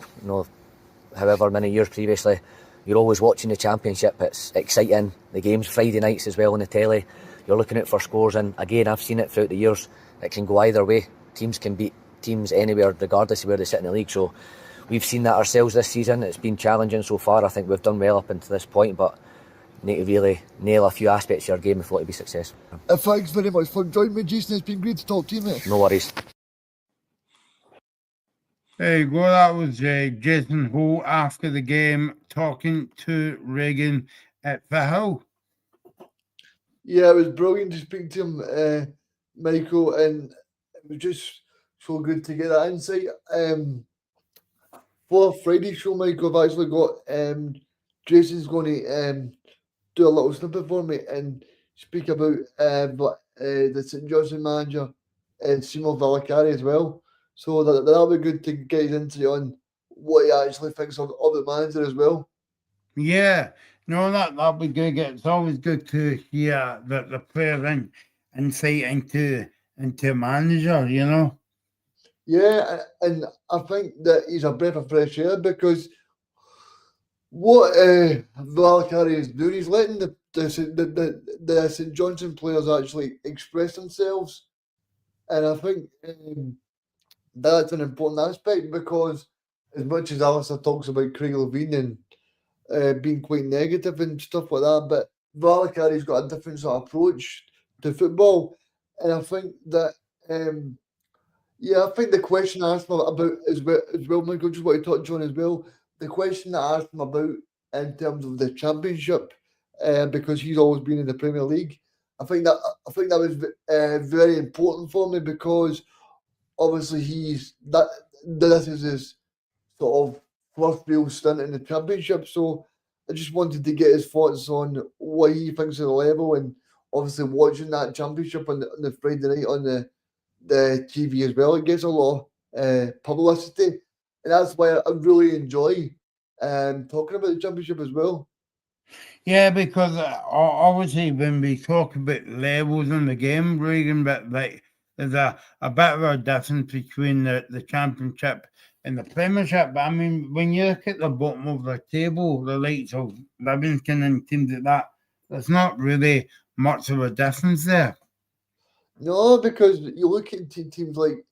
however many years previously, you're always watching the Championship. It's exciting. The games Friday nights as well on the telly. You're looking out for scores, and again, I've seen it throughout the years. It can go either way. Teams can beat teams anywhere, regardless of where they sit in the league. So we've seen that ourselves this season. It's been challenging so far. I think we've done well up until this point, but need to really nail a few aspects of our game if we want to be successful. Thanks very much for joining me, Jason. It's been great to talk to you, mate. No worries. There you go. That was Jason Ho after the game talking to Regan at the Hill. Yeah, it was brilliant to speak to him, Michael, and it was just so good to get that insight. For Friday's show, Michael, I've actually got Jason's going to do a little snippet for me and speak about the St Johnstone manager and Simo Valakari as well. So that'll be good to get his insight on what he actually thinks of the manager as well. Yeah, no, that'll be good. It's always good to hear the player insight into manager, Yeah, and I think that he's a breath of fresh air, because what Valakari is doing, he's letting the St Johnstone players actually express themselves, and I think that's an important aspect, because as much as Alistair talks about Craig Levine and being quite negative and stuff like that, but Valakari's got a different sort of approach to football, and I think that I think the question I asked him about as well, Michael, just want to touch on as well, the question that I asked him about in terms of the Championship, because he's always been in the Premier League, I think that was very important for me, because obviously this is his sort of first real stint in the Championship, so I just wanted to get his thoughts on what he thinks of the level, and obviously watching that Championship on the Friday night on the TV as well. It gets a lot of publicity, and that's why I really enjoy talking about the Championship as well. Yeah, because obviously when we talk about levels in the game, Regan, but like there's a bit of a difference between the Championship and the Premiership. But I mean, when you look at the bottom of the table, the likes of Livingston and teams like that, there's not really much of a difference there. No, because you look at teams like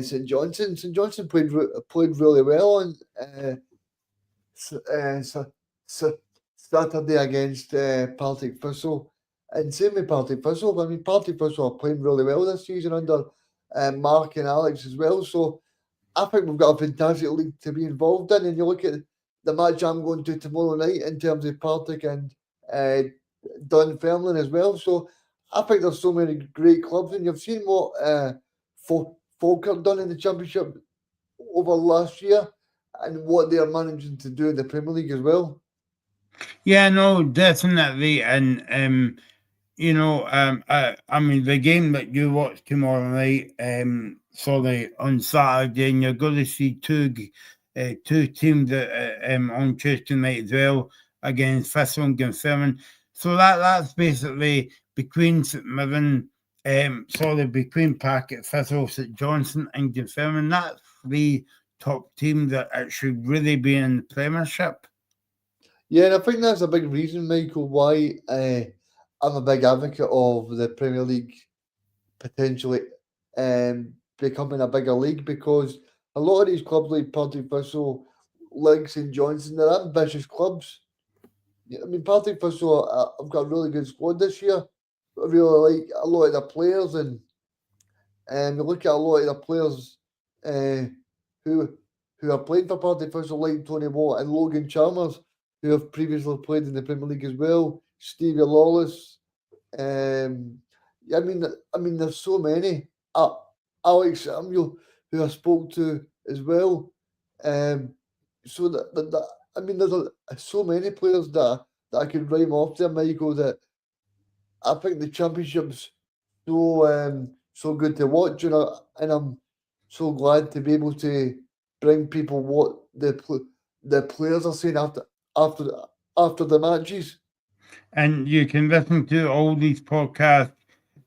St Johnstone. St Johnstone played really well on Saturday against Partick Thistle, and same with Partick Thistle. I mean, Partick Thistle are playing really well this season under Mark and Alex as well. So I think we've got a fantastic league to be involved in. And you look at the match I'm going to tomorrow night in terms of Partick and Dunfermline as well. So I think there's so many great clubs, and you've seen what Falkirk done in the Championship over last year and what they are managing to do in the Premier League as well. Yeah, no, definitely. And I mean, the game that you watch tomorrow night, sorry, on Saturday, and you're going to see two teams that, on Tuesday night as well against Thistle and Glenfirmin. So that's basically between St Mirren, between Packet, Thistle, St Johnstone, and Glenfirmin. That's three top teams that it should really be in the Premiership. Yeah, and I think that's a big reason, Michael, why I'm a big advocate of the Premier League potentially becoming a bigger league, because a lot of these clubs like Partick Thistle, like St Johnstone, they're ambitious clubs. I mean, Partick Thistle have got a really good squad this year. I really like a lot of the players, and you look at a lot of the players who are playing for Partick Thistle, like Tony Watt and Logan Chalmers, who have previously played in the Premier League as well. Stevie Lawless. I mean, there's so many. Alex Samuel, who I spoke to as well. So I mean, there's so many players that I could rhyme off there, Michael, that I think the Championship's so good to watch, and I'm so glad to be able to bring people what the players are saying after the matches. And you can listen to all these podcasts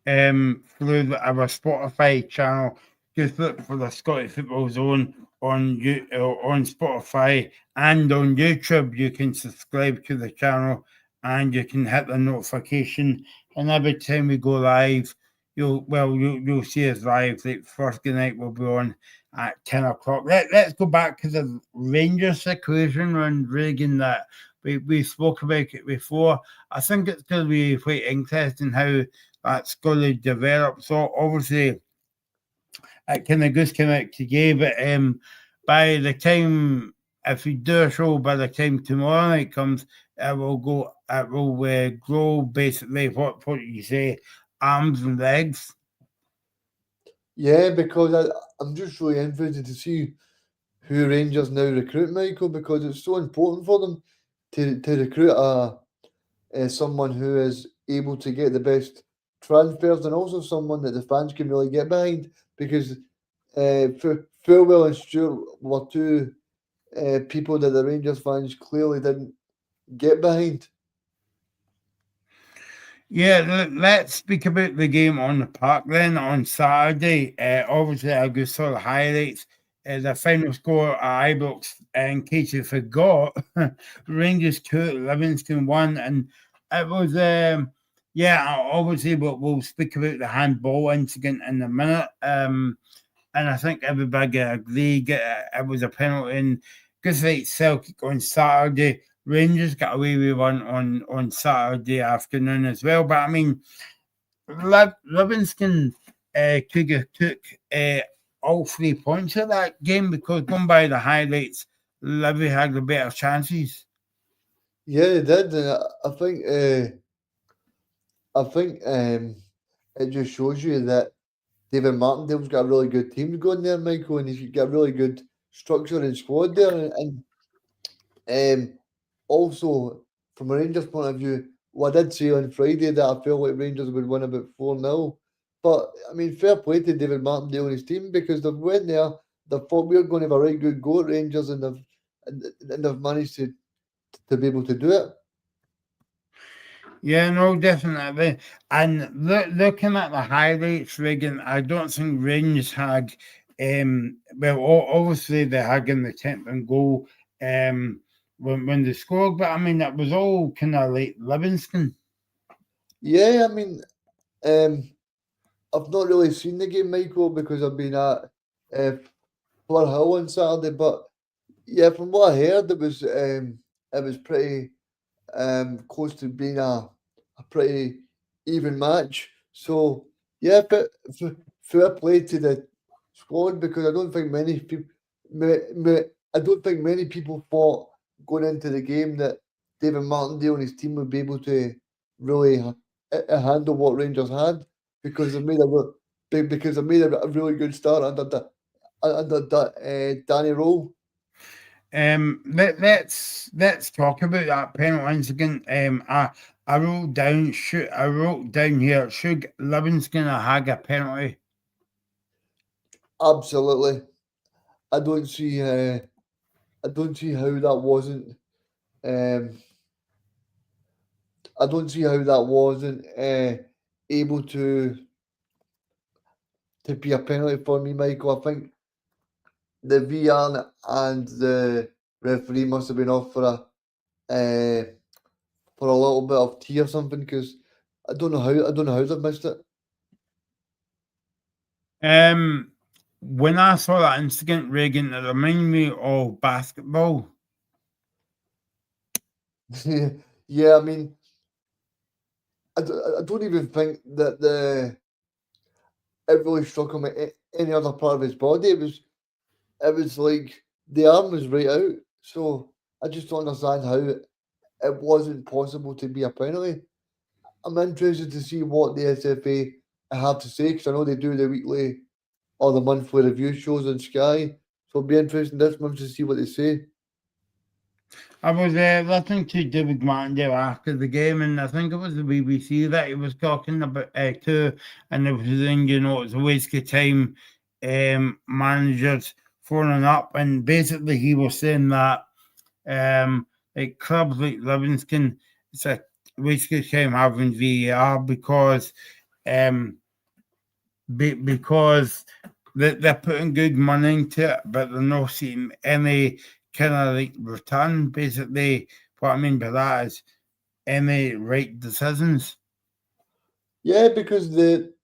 through our Spotify channel. Just look for the Scottish Football Zone on Spotify and on YouTube. You can subscribe to the channel and you can hit the notification. And every time we go live, you'll see us live. Like Thursday night will be on at 10 o'clock. Let's go back to the Rangers situation on Reagan that we spoke about it before. I think it's going to be quite interesting how that's going to develop. So obviously, it kind of goes came out today, but by the time, if we do a show, by the time tomorrow night comes, it will grow basically what you say, arms and legs. Yeah, because I'm just really interested to see who Rangers now recruit, Michael, because it's so important for them to recruit someone who is able to get the best transfers and also someone that the fans can really get behind, because Farewell and Stewart were two people that the Rangers fans clearly didn't get behind. Yeah, let's speak about the game on the park then on Saturday. Obviously, I'll go through the highlights. The final score at Ibrox, in case you forgot, Rangers 2, Livingston 1. And it was, obviously, we'll speak about the handball incident in a minute. And I think everybody agreed it was a penalty. And just like Celtic on Saturday, Rangers got away with one on Saturday afternoon as well. But I mean, Livingston could have took all 3 points of that game, because going by the highlights, Livy had the better chances. Yeah, they did. And I think it just shows you that David Martindale's got a really good team going there, Michael, and he's got a really good structure and squad there. And also, from a Rangers point of view, well, I did say on Friday that I felt like Rangers would win about 4-0. But, I mean, fair play to David Martindale and his team, because they went there, they thought we were going to have a right good go at Rangers, and they've managed to be able to do it. Yeah, no, definitely. And looking at the highlights, Regan, I don't think Rangers had, obviously they had in the 10th and goal when they scored, but I mean, that was all kind of like Livingston. Yeah, I mean, I've not really seen the game, Michael, because I've been at Fleur Hill on Saturday, but yeah, from what I heard, it was pretty close to being a pretty even match. So yeah, but fair play to the squad, because I don't think many people, thought going into the game that David Martindale and his team would be able to really handle what Rangers had, because they made because I made a really good start under Danny Rowe. Let's talk about that penalty incident. I wrote down here, should Livingston have had a penalty? Absolutely. I don't see how that wasn't. I don't see how that wasn't able to be a penalty for me, Michael. I think the VR and the referee must have been off for a little bit of tea or something, because I don't know how they've missed it. When I saw that incident, Reagan, it reminded me of basketball. Yeah, I mean, I don't even think that it really struck him at any other part of his body. It was like the arm was right out. So I just don't understand how it wasn't possible to be a penalty. I'm interested to see what the SFA have to say, because I know they do the weekly or the monthly review shows on Sky. So it'll be interesting this month to see what they say. I was listening to David Martindale after the game, and I think it was the BBC that he was talking about too, and it was saying, it's a waste of time, managers phoning up, and basically he was saying that like clubs like Livingston, it's a waste of time having VAR because because they're putting good money into it, but they're not seeing any kind of like return. Basically, what I mean by that is any right decisions. Yeah, because the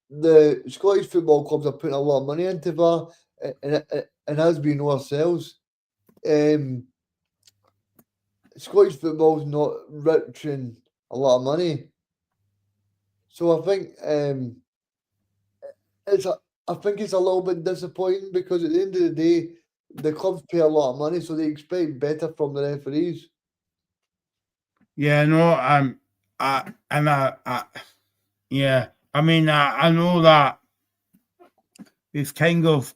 Scottish football clubs are putting a lot of money into VAR, and as we know ourselves, Scottish football is not rich in a lot of money. So I think I think it's a little bit disappointing, because at the end of the day, the clubs pay a lot of money, so they expect better from the referees. Yeah, no, yeah, I mean, I know that it's kind of,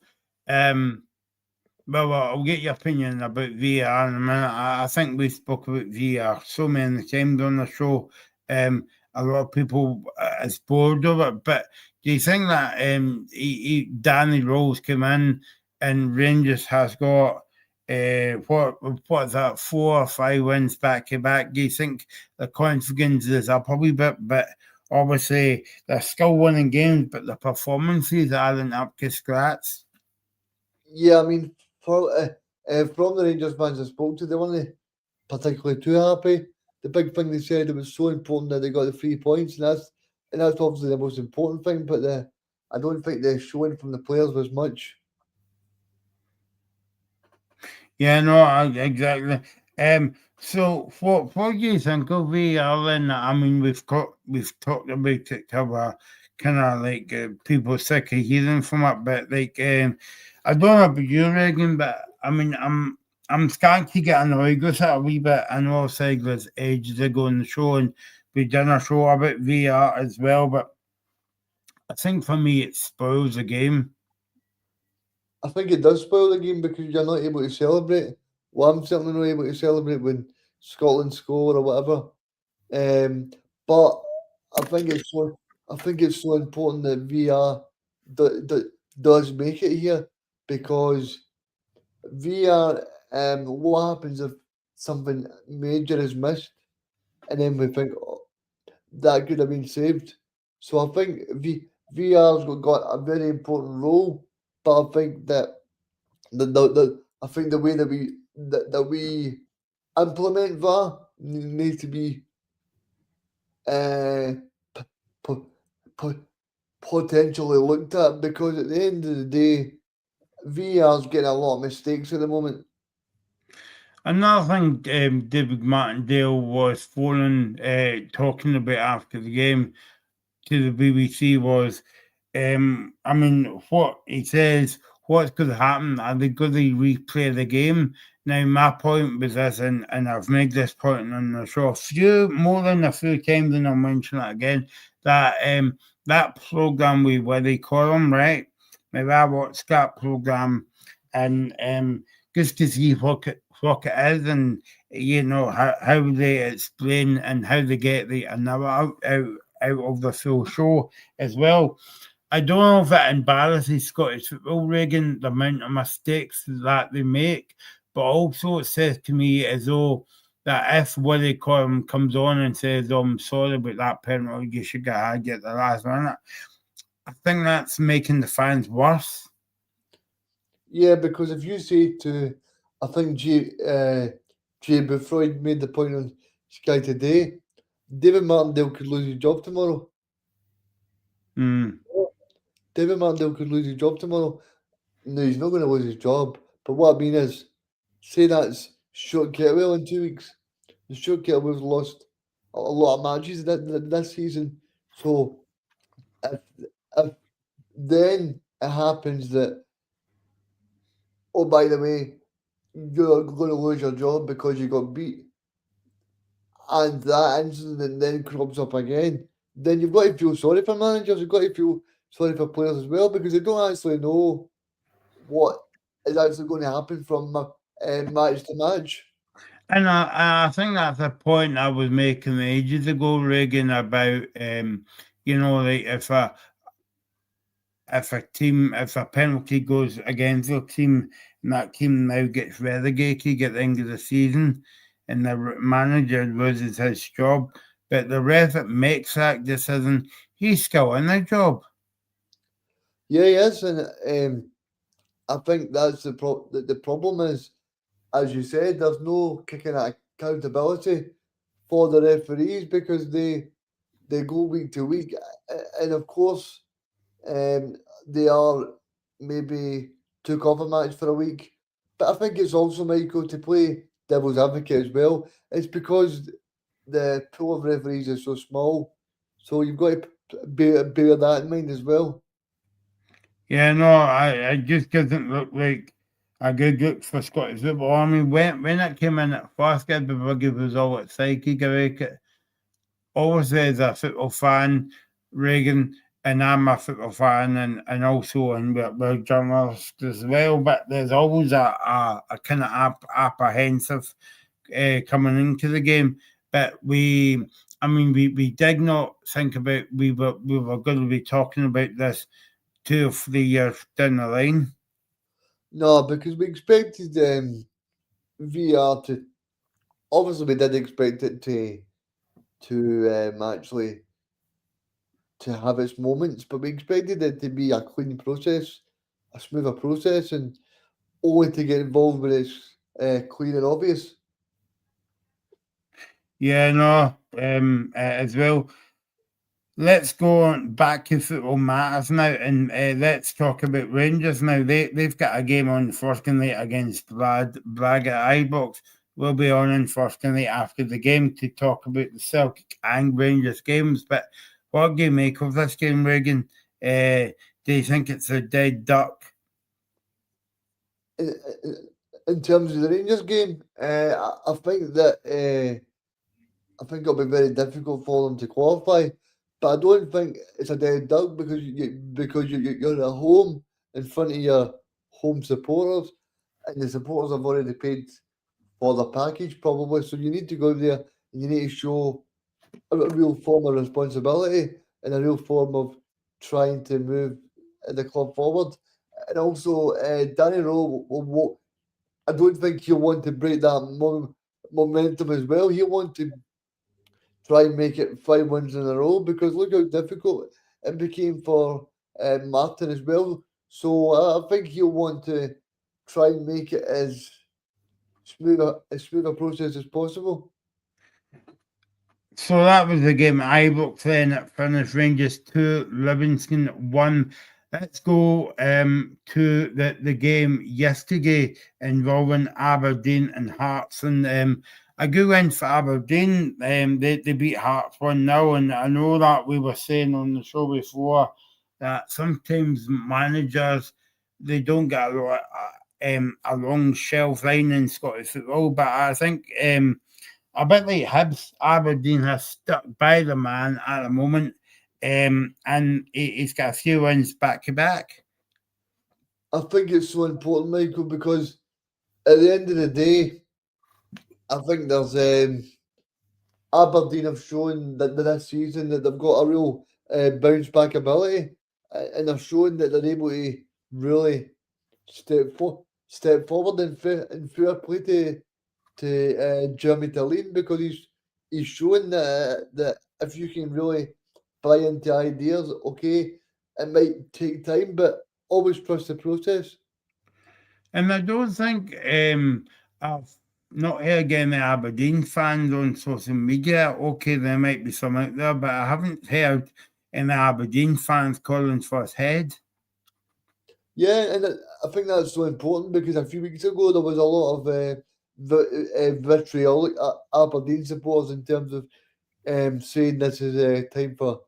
well, I'll get your opinion about VR in a minute. I think we spoke about VR so many times on the show. A lot of people is bored of it, but do you think that Danny Rose came in and Rangers has got what is that, 4 or 5 wins back to back? Do you think the confidence is up a wee bit? But obviously they're still winning games, but the performances aren't up to scratch. Yeah, I mean, from the Rangers fans I spoke to, they weren't particularly too happy. The big thing they said, it was so important that they got the 3 points, and that's obviously the most important thing. But I don't think the showing from the players was much. Yeah, no, exactly. So what do you think of VR? Then I mean, we've talked about it to our kind of like people sick of hearing from it, but like I don't know about you, Reagan, but I mean, I'm starting to get annoyed with it a wee bit. I know I said this ages ago in the show, and we done a show about VR as well, but I think for me it spoils the game. I think it does spoil the game, because you're not able to celebrate. Well, I'm certainly not able to celebrate when Scotland score or whatever. But I think it's so important that VR does make it here, because VR. What happens if something major is missed, and then we think, oh, that could have been saved? So I think VR's got a very important role, but I think that I think the way that we implement VAR needs to be uh, p- p- potentially looked at, because at the end of the day, VR's getting a lot of mistakes at the moment. Another thing David Martindale was talking about after the game to the BBC was, I mean, what he says, what's going to happen? Are they going to replay the game? Now, my point was this, and I've made this point on the show more than a few times, and I'll mention it again, that that programme with Willie Collum, right? Maybe I watched that programme and just to see what it is and how they explain and how they get the another out of the full show as well. I don't know if it embarrasses Scottish football, Reagan, the amount of mistakes that they make, but also it says to me as though that if Willie Collum comes on and says, "Oh, I'm sorry about that penalty, you should get the last minute," I think that's making the fans worse. Yeah, because if you say to, I think Jay Bufroyd made the point on Sky Today, David Martindale could lose his job tomorrow. David Martindale could lose his job tomorrow. No, he's not going to lose his job. But what I mean is, say that's Stuart Kettlewell in 2 weeks. The Stuart Kettlewell's lost a lot of matches this season. So if then it happens that, oh, by the way, you're going to lose your job because you got beat, and that incident then crops up again, then you've got to feel sorry for managers. You've got to feel sorry for players as well, because they don't actually know what is actually going to happen from match to match. And I think that's a point I was making ages ago, Reagan, about like if a penalty goes against your team and that team now gets relegated at the end of the season and the manager loses his job, but the ref that makes that decision, he's still in the job. Yeah, yes, and I think that's the problem is, as you said, there's no kicking at accountability for the referees, because they go week to week, and of course, they are maybe took off a match for a week. But I think it's also, Michael, to play devil's advocate as well. It's because the pool of referees is so small, so you've got to bear that in mind as well. Yeah, no, I just doesn't look like a good look for Scottish football. I mean, when it came in at first, everybody was all excited about it. Obviously, as a football fan, Reagan, and I'm a football fan, and also and we're journalists as well. But there's always a kind of apprehensive coming into the game. But we did not think about we were going to be talking about this 2 or 3 years down the line. No, because we expected VR to. Obviously, we did expect it to actually to have its moments, but we expected it to be a clean process, a smoother process, and only to get involved when it's clear and obvious. Yeah, no, as well. Let's go on back to football matters now, and let's talk about Rangers now. They've got a game on first night against Braga at Ibrox. We'll be on in first night after the game to talk about the Celtic and Rangers games. But what do you make of this game, Reagan? Do you think it's a dead duck? In terms of the Rangers game, I think that I think it'll be very difficult for them to qualify. But I don't think it's a dead duck, because you're at home in front of your home supporters, and the supporters have already paid for the package probably. So you need to go there and you need to show a real form of responsibility and a real form of trying to move the club forward. And also, Danny Rowe, I don't think he'll want to break that momentum as well. He'll want to try and make it 5 wins in a row, because look how difficult it became for Martin as well. So I think he'll want to try and make it as smooth a process as possible. So that was the game at Ibrox then. It finished Rangers 2, Livingston 1. Let's go to the game yesterday involving Aberdeen and Hearts. And a good win for Aberdeen. They beat Hearts 1-0. And I know that we were saying on the show before that sometimes managers, they don't get a long shelf line in Scottish football. But I think a bit like Hibs, Aberdeen has stuck by the man at the moment. and he's got a few wins back to back. I think it's so important, Michael, because at the end of the day, I think there's Aberdeen have shown that this season that they've got a real bounce back ability, and they're showing that they're able to really step forward and fair play to Jeremy Tillene, because he's showing that if you can really buy into ideas, okay, it might take time, but always trust the process. And I don't think I've not heard any Aberdeen fans on social media. Okay, there might be some out there, but I haven't heard any Aberdeen fans calling for his head. Yeah, and I think that's so important, because a few weeks ago there was a lot of vitriolic Aberdeen supporters in terms of saying this is time for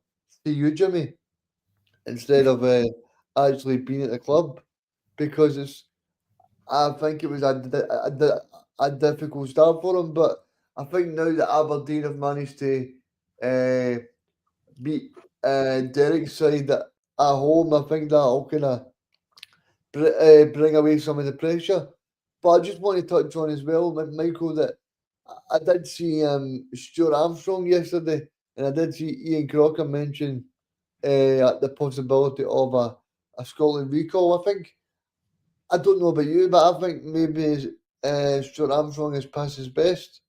see you, Jimmy, instead of actually being at the club, because I think it was a difficult start for him, but I think now that Aberdeen have managed to beat Derek's side at home, I think that'll kind of bring away some of the pressure. But I just want to touch on as well, Michael, that I did see Stuart Armstrong yesterday, and I did see Ian Crocker mention the possibility of a Scotland recall. I don't know about you, but I think maybe Stuart Armstrong has passed his best.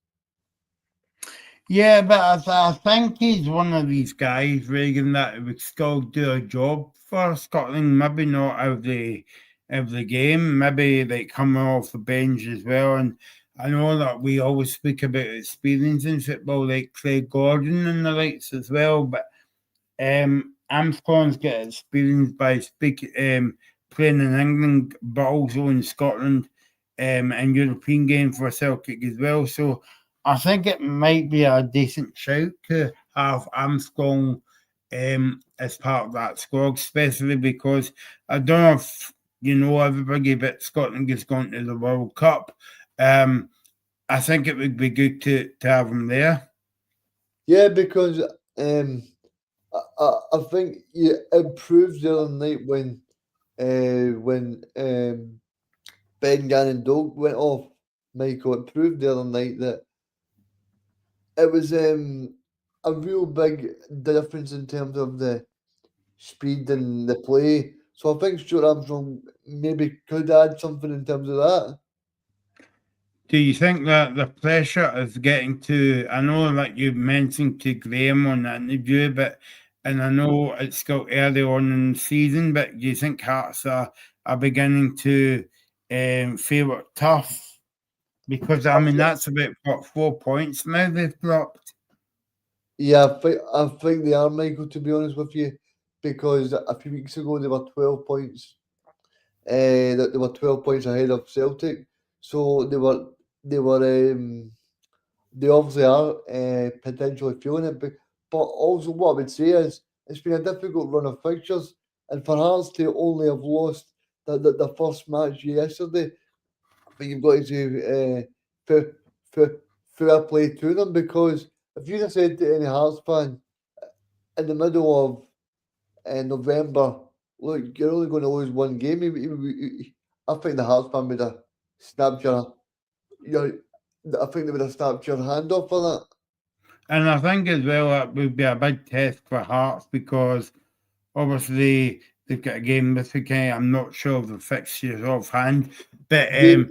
Yeah, but I think he's one of these guys, Reagan, that would still do a job for Scotland. Maybe not every game, maybe like coming off the bench as well. And I know that we always speak about experience in football, like Craig Gordon and the likes as well. But Armstrong's got experience by playing in England, but also in Scotland, and European game for Celtic as well. So I think it might be a decent shout to have Armstrong as part of that squad, especially because I don't know if you know everybody, but Scotland is going to the World Cup. I think it would be good to have him there. Yeah, because I think it proves the other night when Ben Gannon Doak went off, Michael. It proved the other night that it was a real big difference in terms of the speed and the play. So I think Stuart Armstrong maybe could add something in terms of that. Do you think that the pressure is getting to? I know that you mentioned to Graeme on that interview, and I know it's still early on in the season, but do you think Hearts are beginning to feel it tough? Because I mean that's about 4 points now they've dropped. Yeah, I think they are, Michael, to be honest with you, because a few weeks ago they were 12 points. They were 12 points ahead of Celtic, so they obviously are potentially feeling it. But also, what I would say is it's been a difficult run of fixtures, and for Hearts to only have lost the first match yesterday, I think you've got to fair play to them, because if you'd have said to any Hearts fan in the middle of November, look, you're only going to lose one game, I think the Hearts fan would have snapped I think they would have snapped your hand off for that. And I think as well that would be a big test for Hearts, because obviously they've got a game this weekend. I'm not sure of the fixtures offhand, but They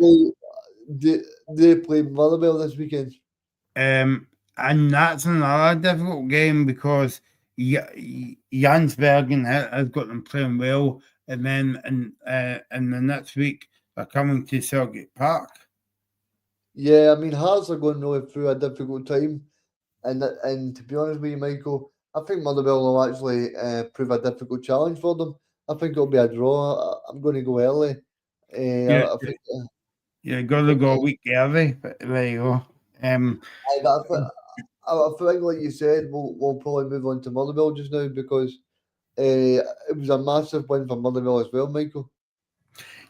play Motherwell this weekend. and that's another difficult game because Jansbergen has got them playing well, and then in the next week they're coming to Celtic Park. Yeah, I mean, Hearts are going really through a difficult time, and to be honest with you, Michael, I think Motherwell will actually prove a difficult challenge for them. I think it'll be a draw. I'm going to go early. I think. Yeah, got to go a week early, but there you go. I think, like you said, we'll probably move on to Motherwell just now, because it was a massive win for Motherwell as well, Michael.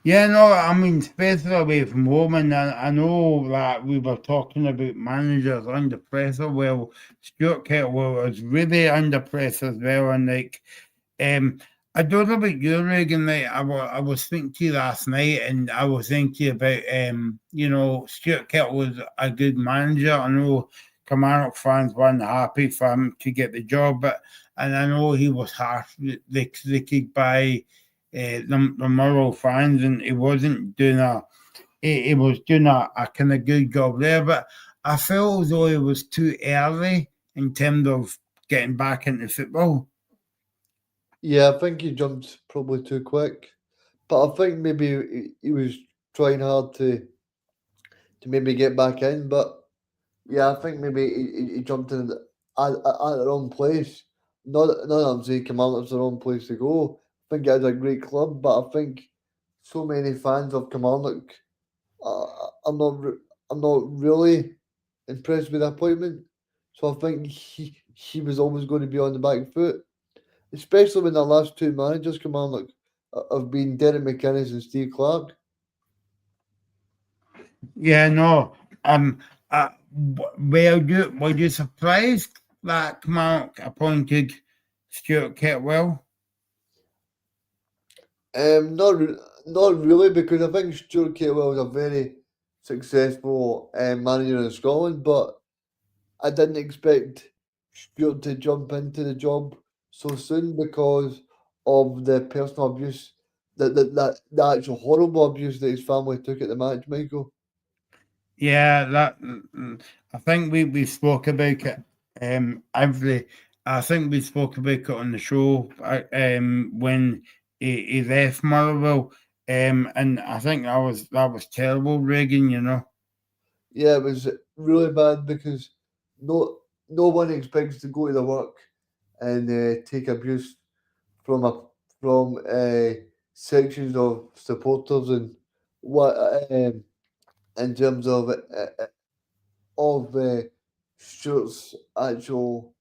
Yeah, no, I mean, especially away from home, and I know that we were talking about managers under pressure. Well, Stuart Kettle was really under pressure as well, and like, um, I don't know about you, Reagan. Like, I was thinking to you last night, and I was thinking about, Stuart Kettle was a good manager. I know Kilmarnock fans weren't happy for him to get the job, and I know he was harsh. They could buy the Murrow fans, and he was doing a kind of good job there. But I felt as though it was too early in terms of getting back into football. Yeah, I think he jumped probably too quick, but I think maybe he was trying hard to maybe get back in. But yeah, I think maybe he jumped in at the wrong place. Not that I'm saying Kilmarnock's the wrong place to go. I think it's a great club, but I think so many fans of Kilmarnock, uh, I'm not I'm not really impressed with the appointment. So I think he was always going to be on the back foot, especially when the last two managers Kilmarnock have been Derek McInnes and Steve Clark. Yeah, no. Were you surprised that Kilmarnock appointed Stuart Ketwell? Not really, because I think Stuart Catewell is a very successful manager in Scotland, but I didn't expect Stuart to jump into the job so soon because of the personal abuse, the actual horrible abuse that his family took at the match, Michael. Yeah, I think we spoke about it. Every I think we spoke about it on the show. When he left Motherwell. And I think that was terrible, Reagan. You know. Yeah, it was really bad because no one expects to go to the work and take abuse from sections of supporters and what in terms of Stuart's actual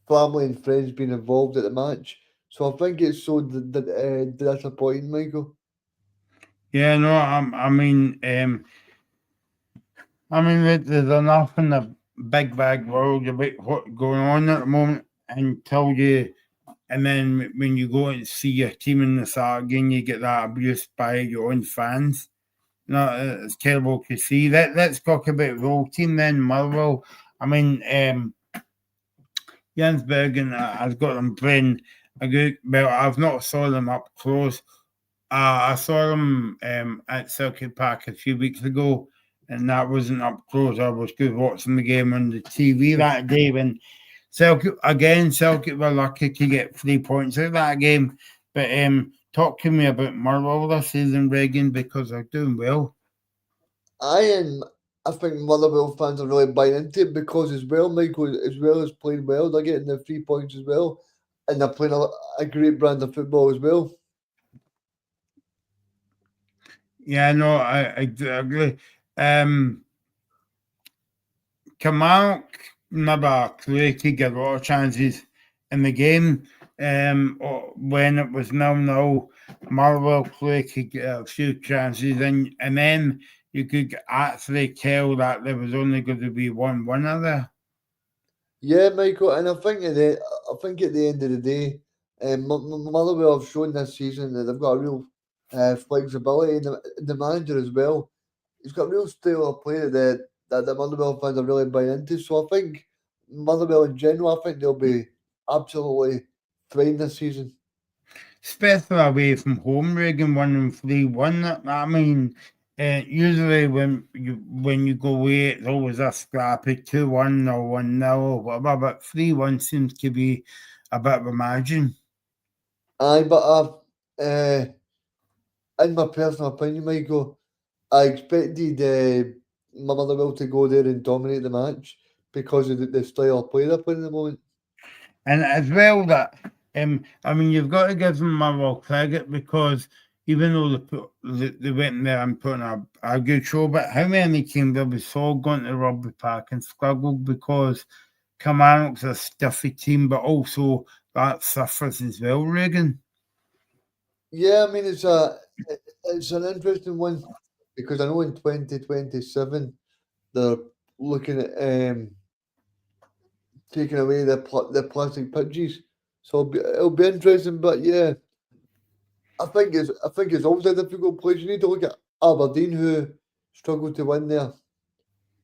family and friends being involved at the match. So I think it's so disappointing, Michael. Yeah, no. There's enough in the big bag world about what's going on at the moment until you, and then when you go and see your team in the start again, you get that abuse by your own fans. No, it's terrible to see. Let's talk about the whole team then, Motherwell. I mean, Jens Bergen has got them playing a good. Well, I've not saw them up close. I saw them at Circuit Park a few weeks ago, and that wasn't up close. I was good watching the game on the TV that day when Celtic were lucky to get 3 points out of that game. But talk to me about Motherwell this season, Reagan, because they're doing well. I think Motherwell fans are really buying into it because as well, Michael, as well as playing well, they're getting their 3 points as well, and they're playing a great brand of football as well. Yeah, no, I agree. Kilmarnock never created a lot of chances in the game. When it was 0-0, Motherwell created a few chances, and then you could actually tell that there was only going to be one winner there. Yeah, Michael, and I think at the end of the day, Motherwell have shown this season that they've got a real flexibility, and the manager as well. He's got a real style of play that the Motherwell fans are really buying into. So I think Motherwell in general, I think they'll be absolutely fine this season. Especially away from home, Reagan winning 3-1. I mean, usually when you go away, it's always a scrappy 2-1 or 1-0 or whatever, but 3-1 seems to be a bit of a margin. Aye, but in my personal opinion, Michael, I expected Motherwell to go there and dominate the match because of the style of play they're playing at the moment. And as well that, you've got to give them Motherwell credit because even though they went there and put on a good show, but how many teams have we saw going to Rugby Park and struggled because Kilmarnock's a stiffy team, but also that suffers as well, Reagan? Yeah, I mean it's an interesting one because I know in 2027 they're looking at taking away the plastic pitches, so it'll be interesting. But yeah, I think it's always a difficult place. You need to look at Aberdeen who struggled to win there.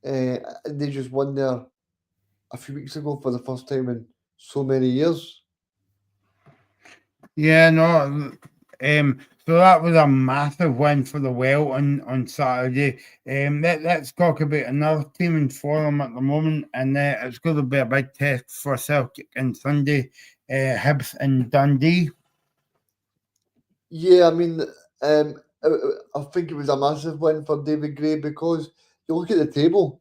And they just won there a few weeks ago for the first time in so many years. Yeah, no. So that was a massive win for the Well on Saturday. Let's talk about another team in form at the moment, and it's going to be a big test for Celtic on Sunday. Hibs and Dundee. Yeah, I mean, I I think it was a massive win for David Gray because you look at the table.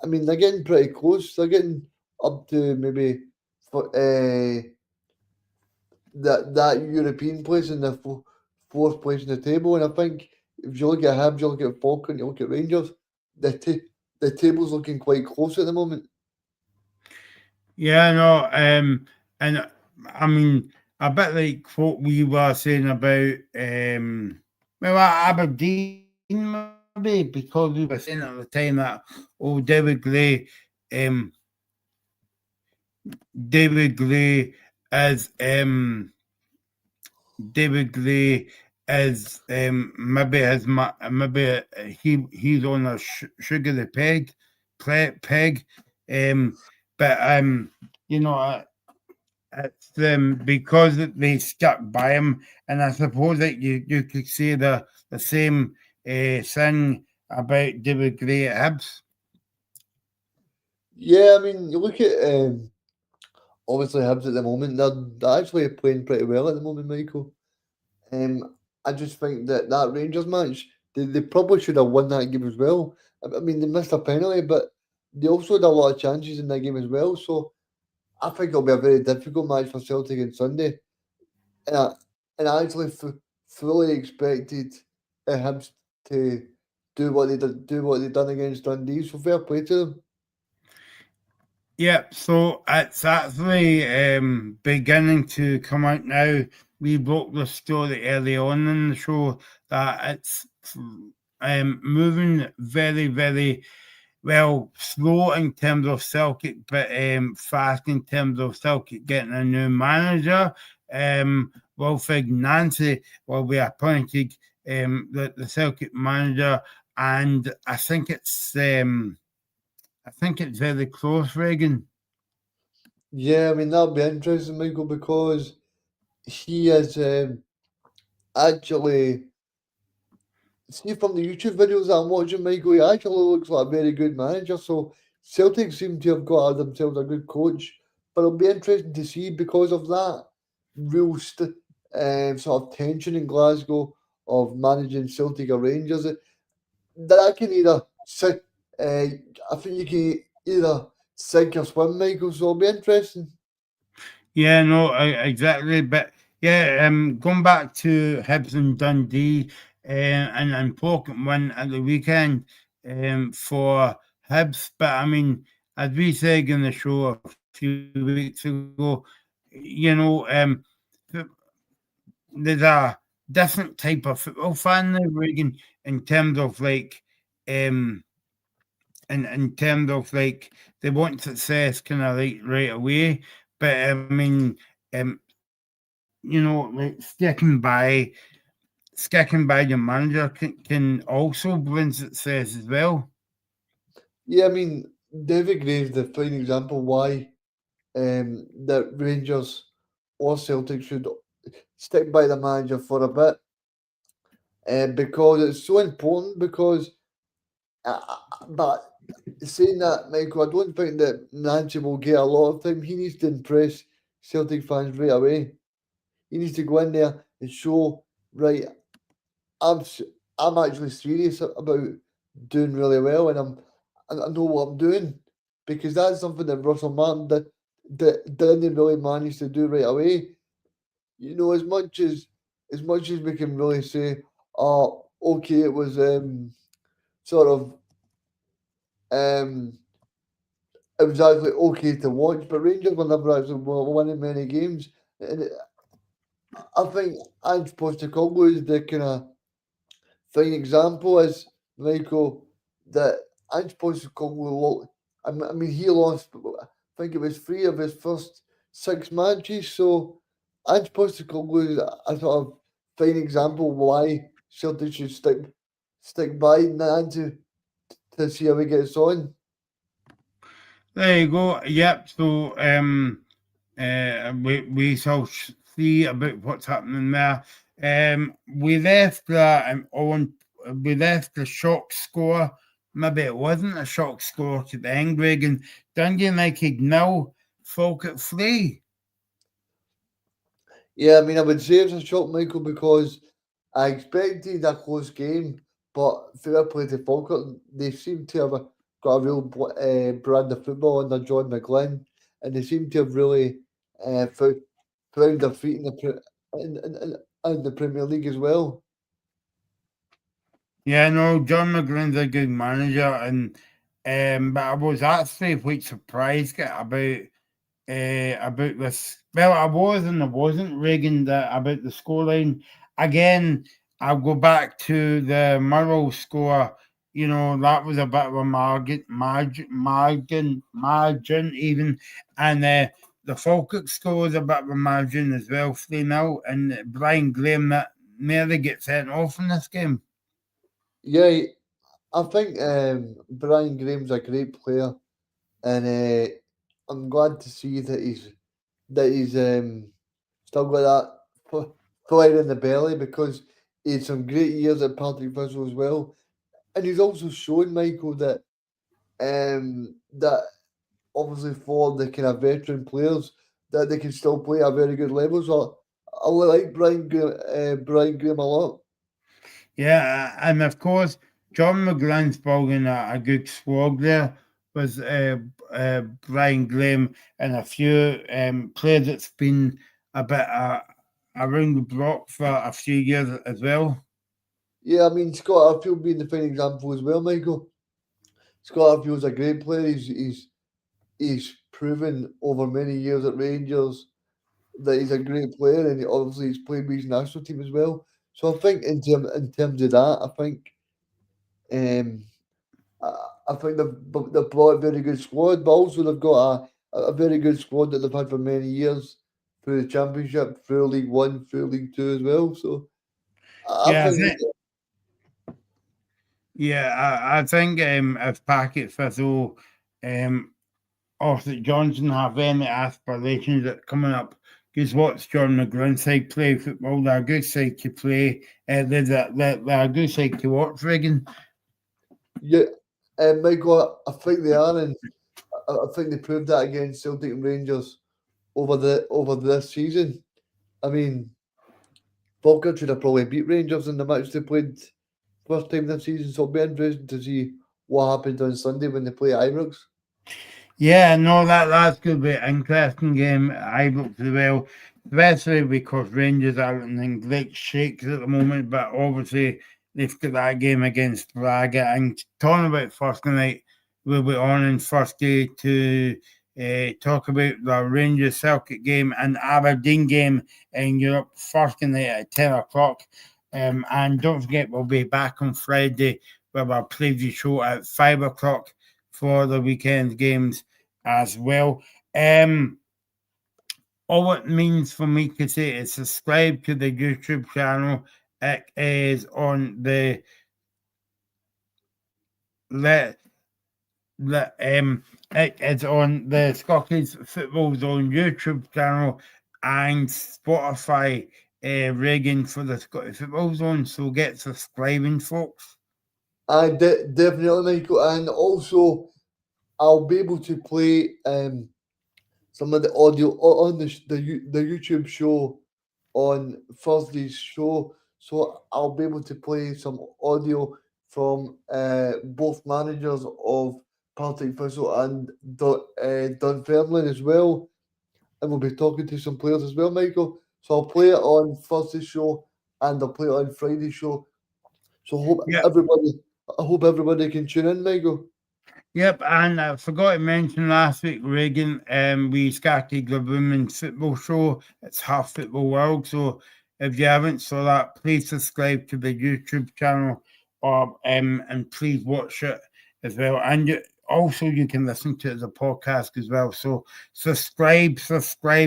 I mean, they're getting pretty close. They're getting up to maybe for that European place in the fourth place in the table. And I think if you look at Hibs, you look at Falkirk, you look at Rangers, the table's looking quite close at the moment. Yeah, no. And I mean, a bit like what we were saying about well, Aberdeen maybe because we were saying at the time that David Gray, David Gray is David Gray is maybe he's on a sugary peg, um, but you know. It's because they stuck by him, and I suppose that you could say the same thing about David Gray at Hibs. Yeah, I mean, you look at obviously Hibs at the moment, they're actually playing pretty well at the moment, Michael. I just think that Rangers match, they probably should have won that game as well. I mean, they missed a penalty, but they also had a lot of chances in that game as well. So I think it'll be a very difficult match for Celtic on Sunday. And I actually fully expected Hibs to do what they done against Dundee. So fair play to them. Yeah, so it's actually beginning to come out now. We broke the story early on in the show that it's moving very, very well, slow in terms of Celtic, but fast in terms of Celtic getting a new manager. Wilfred Nancy will be appointed the Celtic manager, and I think it's very close, Reagan. Yeah, I mean, that'll be interesting, Michael, because he is actually, see from the YouTube videos that I'm watching, Michael, he actually looks like a very good manager. So Celtic seem to have got themselves a good coach, but it'll be interesting to see because of that real sort of tension in Glasgow of managing Celtic or Rangers. That can either sink, I think you can either sink or swim, Michael. So it'll be interesting. Yeah, no, exactly. But yeah, going back to Hibs and Dundee, an important one at the weekend for Hibs. But I mean, as we said in the show a few weeks ago, you know, th- there's a different type of football fan now, Reagan, in terms of like, um, in terms of like they want success kind of like right away. But I mean, like sticking by your manager can also bring success as well. Yeah, I mean, David Gray is the fine example why that Rangers or Celtic should stick by the manager for a bit, because it's so important. Because, but saying that, Michael, I don't think that Nancy will get a lot of time. He needs to impress Celtic fans right away. He needs to go in there and show, right, I'm s- I'm actually serious about doing really well, and I know what I'm doing, because that's something that Russell Martin didn't really manage to do right away. You know, as much as we can really say, oh, okay, it was sort of um it was actually okay to watch, but Rangers were never actually winning many games, and I think Ange Postecoglou is the kind of fine example, is Michael, that Ange Postecoglou. I mean, he lost. I think it was 3 of his first 6 matches. So Ange Postecoglou is a sort of fine example why Celtic should stick by Nancy to see how he gets on. There you go. Yep. So we shall see about what's happening there. We left we left the shock score. Maybe it wasn't a shock score to the end, Greg, and Dundee United 0, Falkirk 3. Yeah, I mean, I would say it's a shock, Michael, because I expected a close game, but fair play to Falkirk, they seem to have got a real brand of football under John McGlynn, and they seem to have really found their feet in the Premier League as well. Yeah, no, John McGrinn's a good manager, and but I was actually quite surprised about this. Well, I was and I wasn't, Reagan, about the scoreline. Again, I'll go back to the Murrow score. You know, that was a bit of a margin even. And the Falkirk score was a bit of a margin as well, 3-0. And Brian Graham that nearly gets sent off in this game. Yeah, I think Brian Graham's a great player, and I'm glad to see that he's still got that fire in the belly, because he had some great years at Partick Thistle as well, and he's also shown, Michael, that obviously for the kind of veteran players that they can still play at a very good level. So I like Brian Graham a lot. Yeah, and of course, John McGlyn's building a good squad there with Brian Graham and a few players that's been a bit around the block for a few years as well. Yeah, I mean, Scott Arfield being the fine example as well, Michael. Scott Arfield's a great player. He's proven over many years at Rangers that he's a great player, and obviously he's played with his national team as well. So I think in terms of that, um, I think they've brought a very good squad, but also they've got a very good squad that they've had for many years through the Championship, through League One, through League Two as well. So I Yeah, think I think if Packet Thistle or St Johnson have any aspirations at coming up, because what's John McGlynn side play football, they're a good side to play. They're a good side to watch, Regan. yeah, Michael, I think they are, and I think they proved that against Celtic and Rangers over this season. I mean, Falkirk should have probably beat Rangers in the match they played first time this season, so it'll be interesting to see what happens on Sunday when they play Ibrox. Yeah, no, that's going to be an interesting game. I look as well, especially because Rangers are in great shakes at the moment, but obviously they've got that game against Braga. And talking about first night, we'll be on in first day to talk about the Rangers Celtic game and Aberdeen game in Europe first night at 10 o'clock. And don't forget, we'll be back on Friday with our preview show at 5 o'clock for the weekend games as well. All it means for me to say is subscribe to the YouTube channel. It is on it is on the Scottish Football Zone YouTube channel and Spotify Reagan for the Scottish Football Zone. So get subscribing, folks. Definitely, Michael, and also I'll be able to play some of the audio on the YouTube show on Thursday's show. So I'll be able to play some audio from both managers of Partick Thistle and Dunfermline as well. And we'll be talking to some players as well, Michael. So I'll play it on Thursday's show and I'll play it on Friday's show. So Yeah. I hope everybody can tune in, Michael. Yep, and I forgot to mention last week, Reagan, we started the women's football show. It's Half Football World. So if you haven't saw that, please subscribe to the YouTube channel and please watch it as well. And also you can listen to it as a podcast as well. So subscribe for to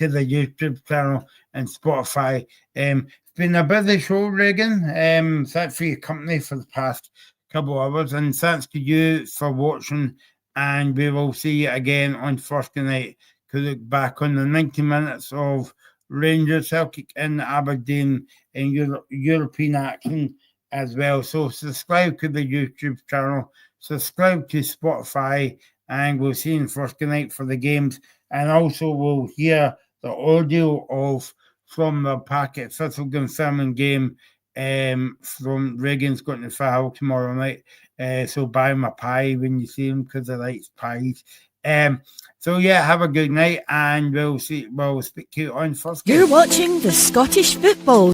the YouTube channel and Spotify. It's been a busy show, Reagan. Thanks for your company for the past couple hours, and thanks to you for watching, and we will see you again on Thursday night to look back on the 90 minutes of Rangers Celtic in Aberdeen in European action as well. So subscribe to the YouTube channel, subscribe to Spotify, and we'll see you on Thursday night for the games, and also we'll hear the audio from the Packet Thistledown Salmon game from Reagan's going to Fowl tomorrow night. So buy him a pie when you see him because I like pies. So yeah, have a good night, and we'll speak to you on Thursday. You're watching the Scottish Football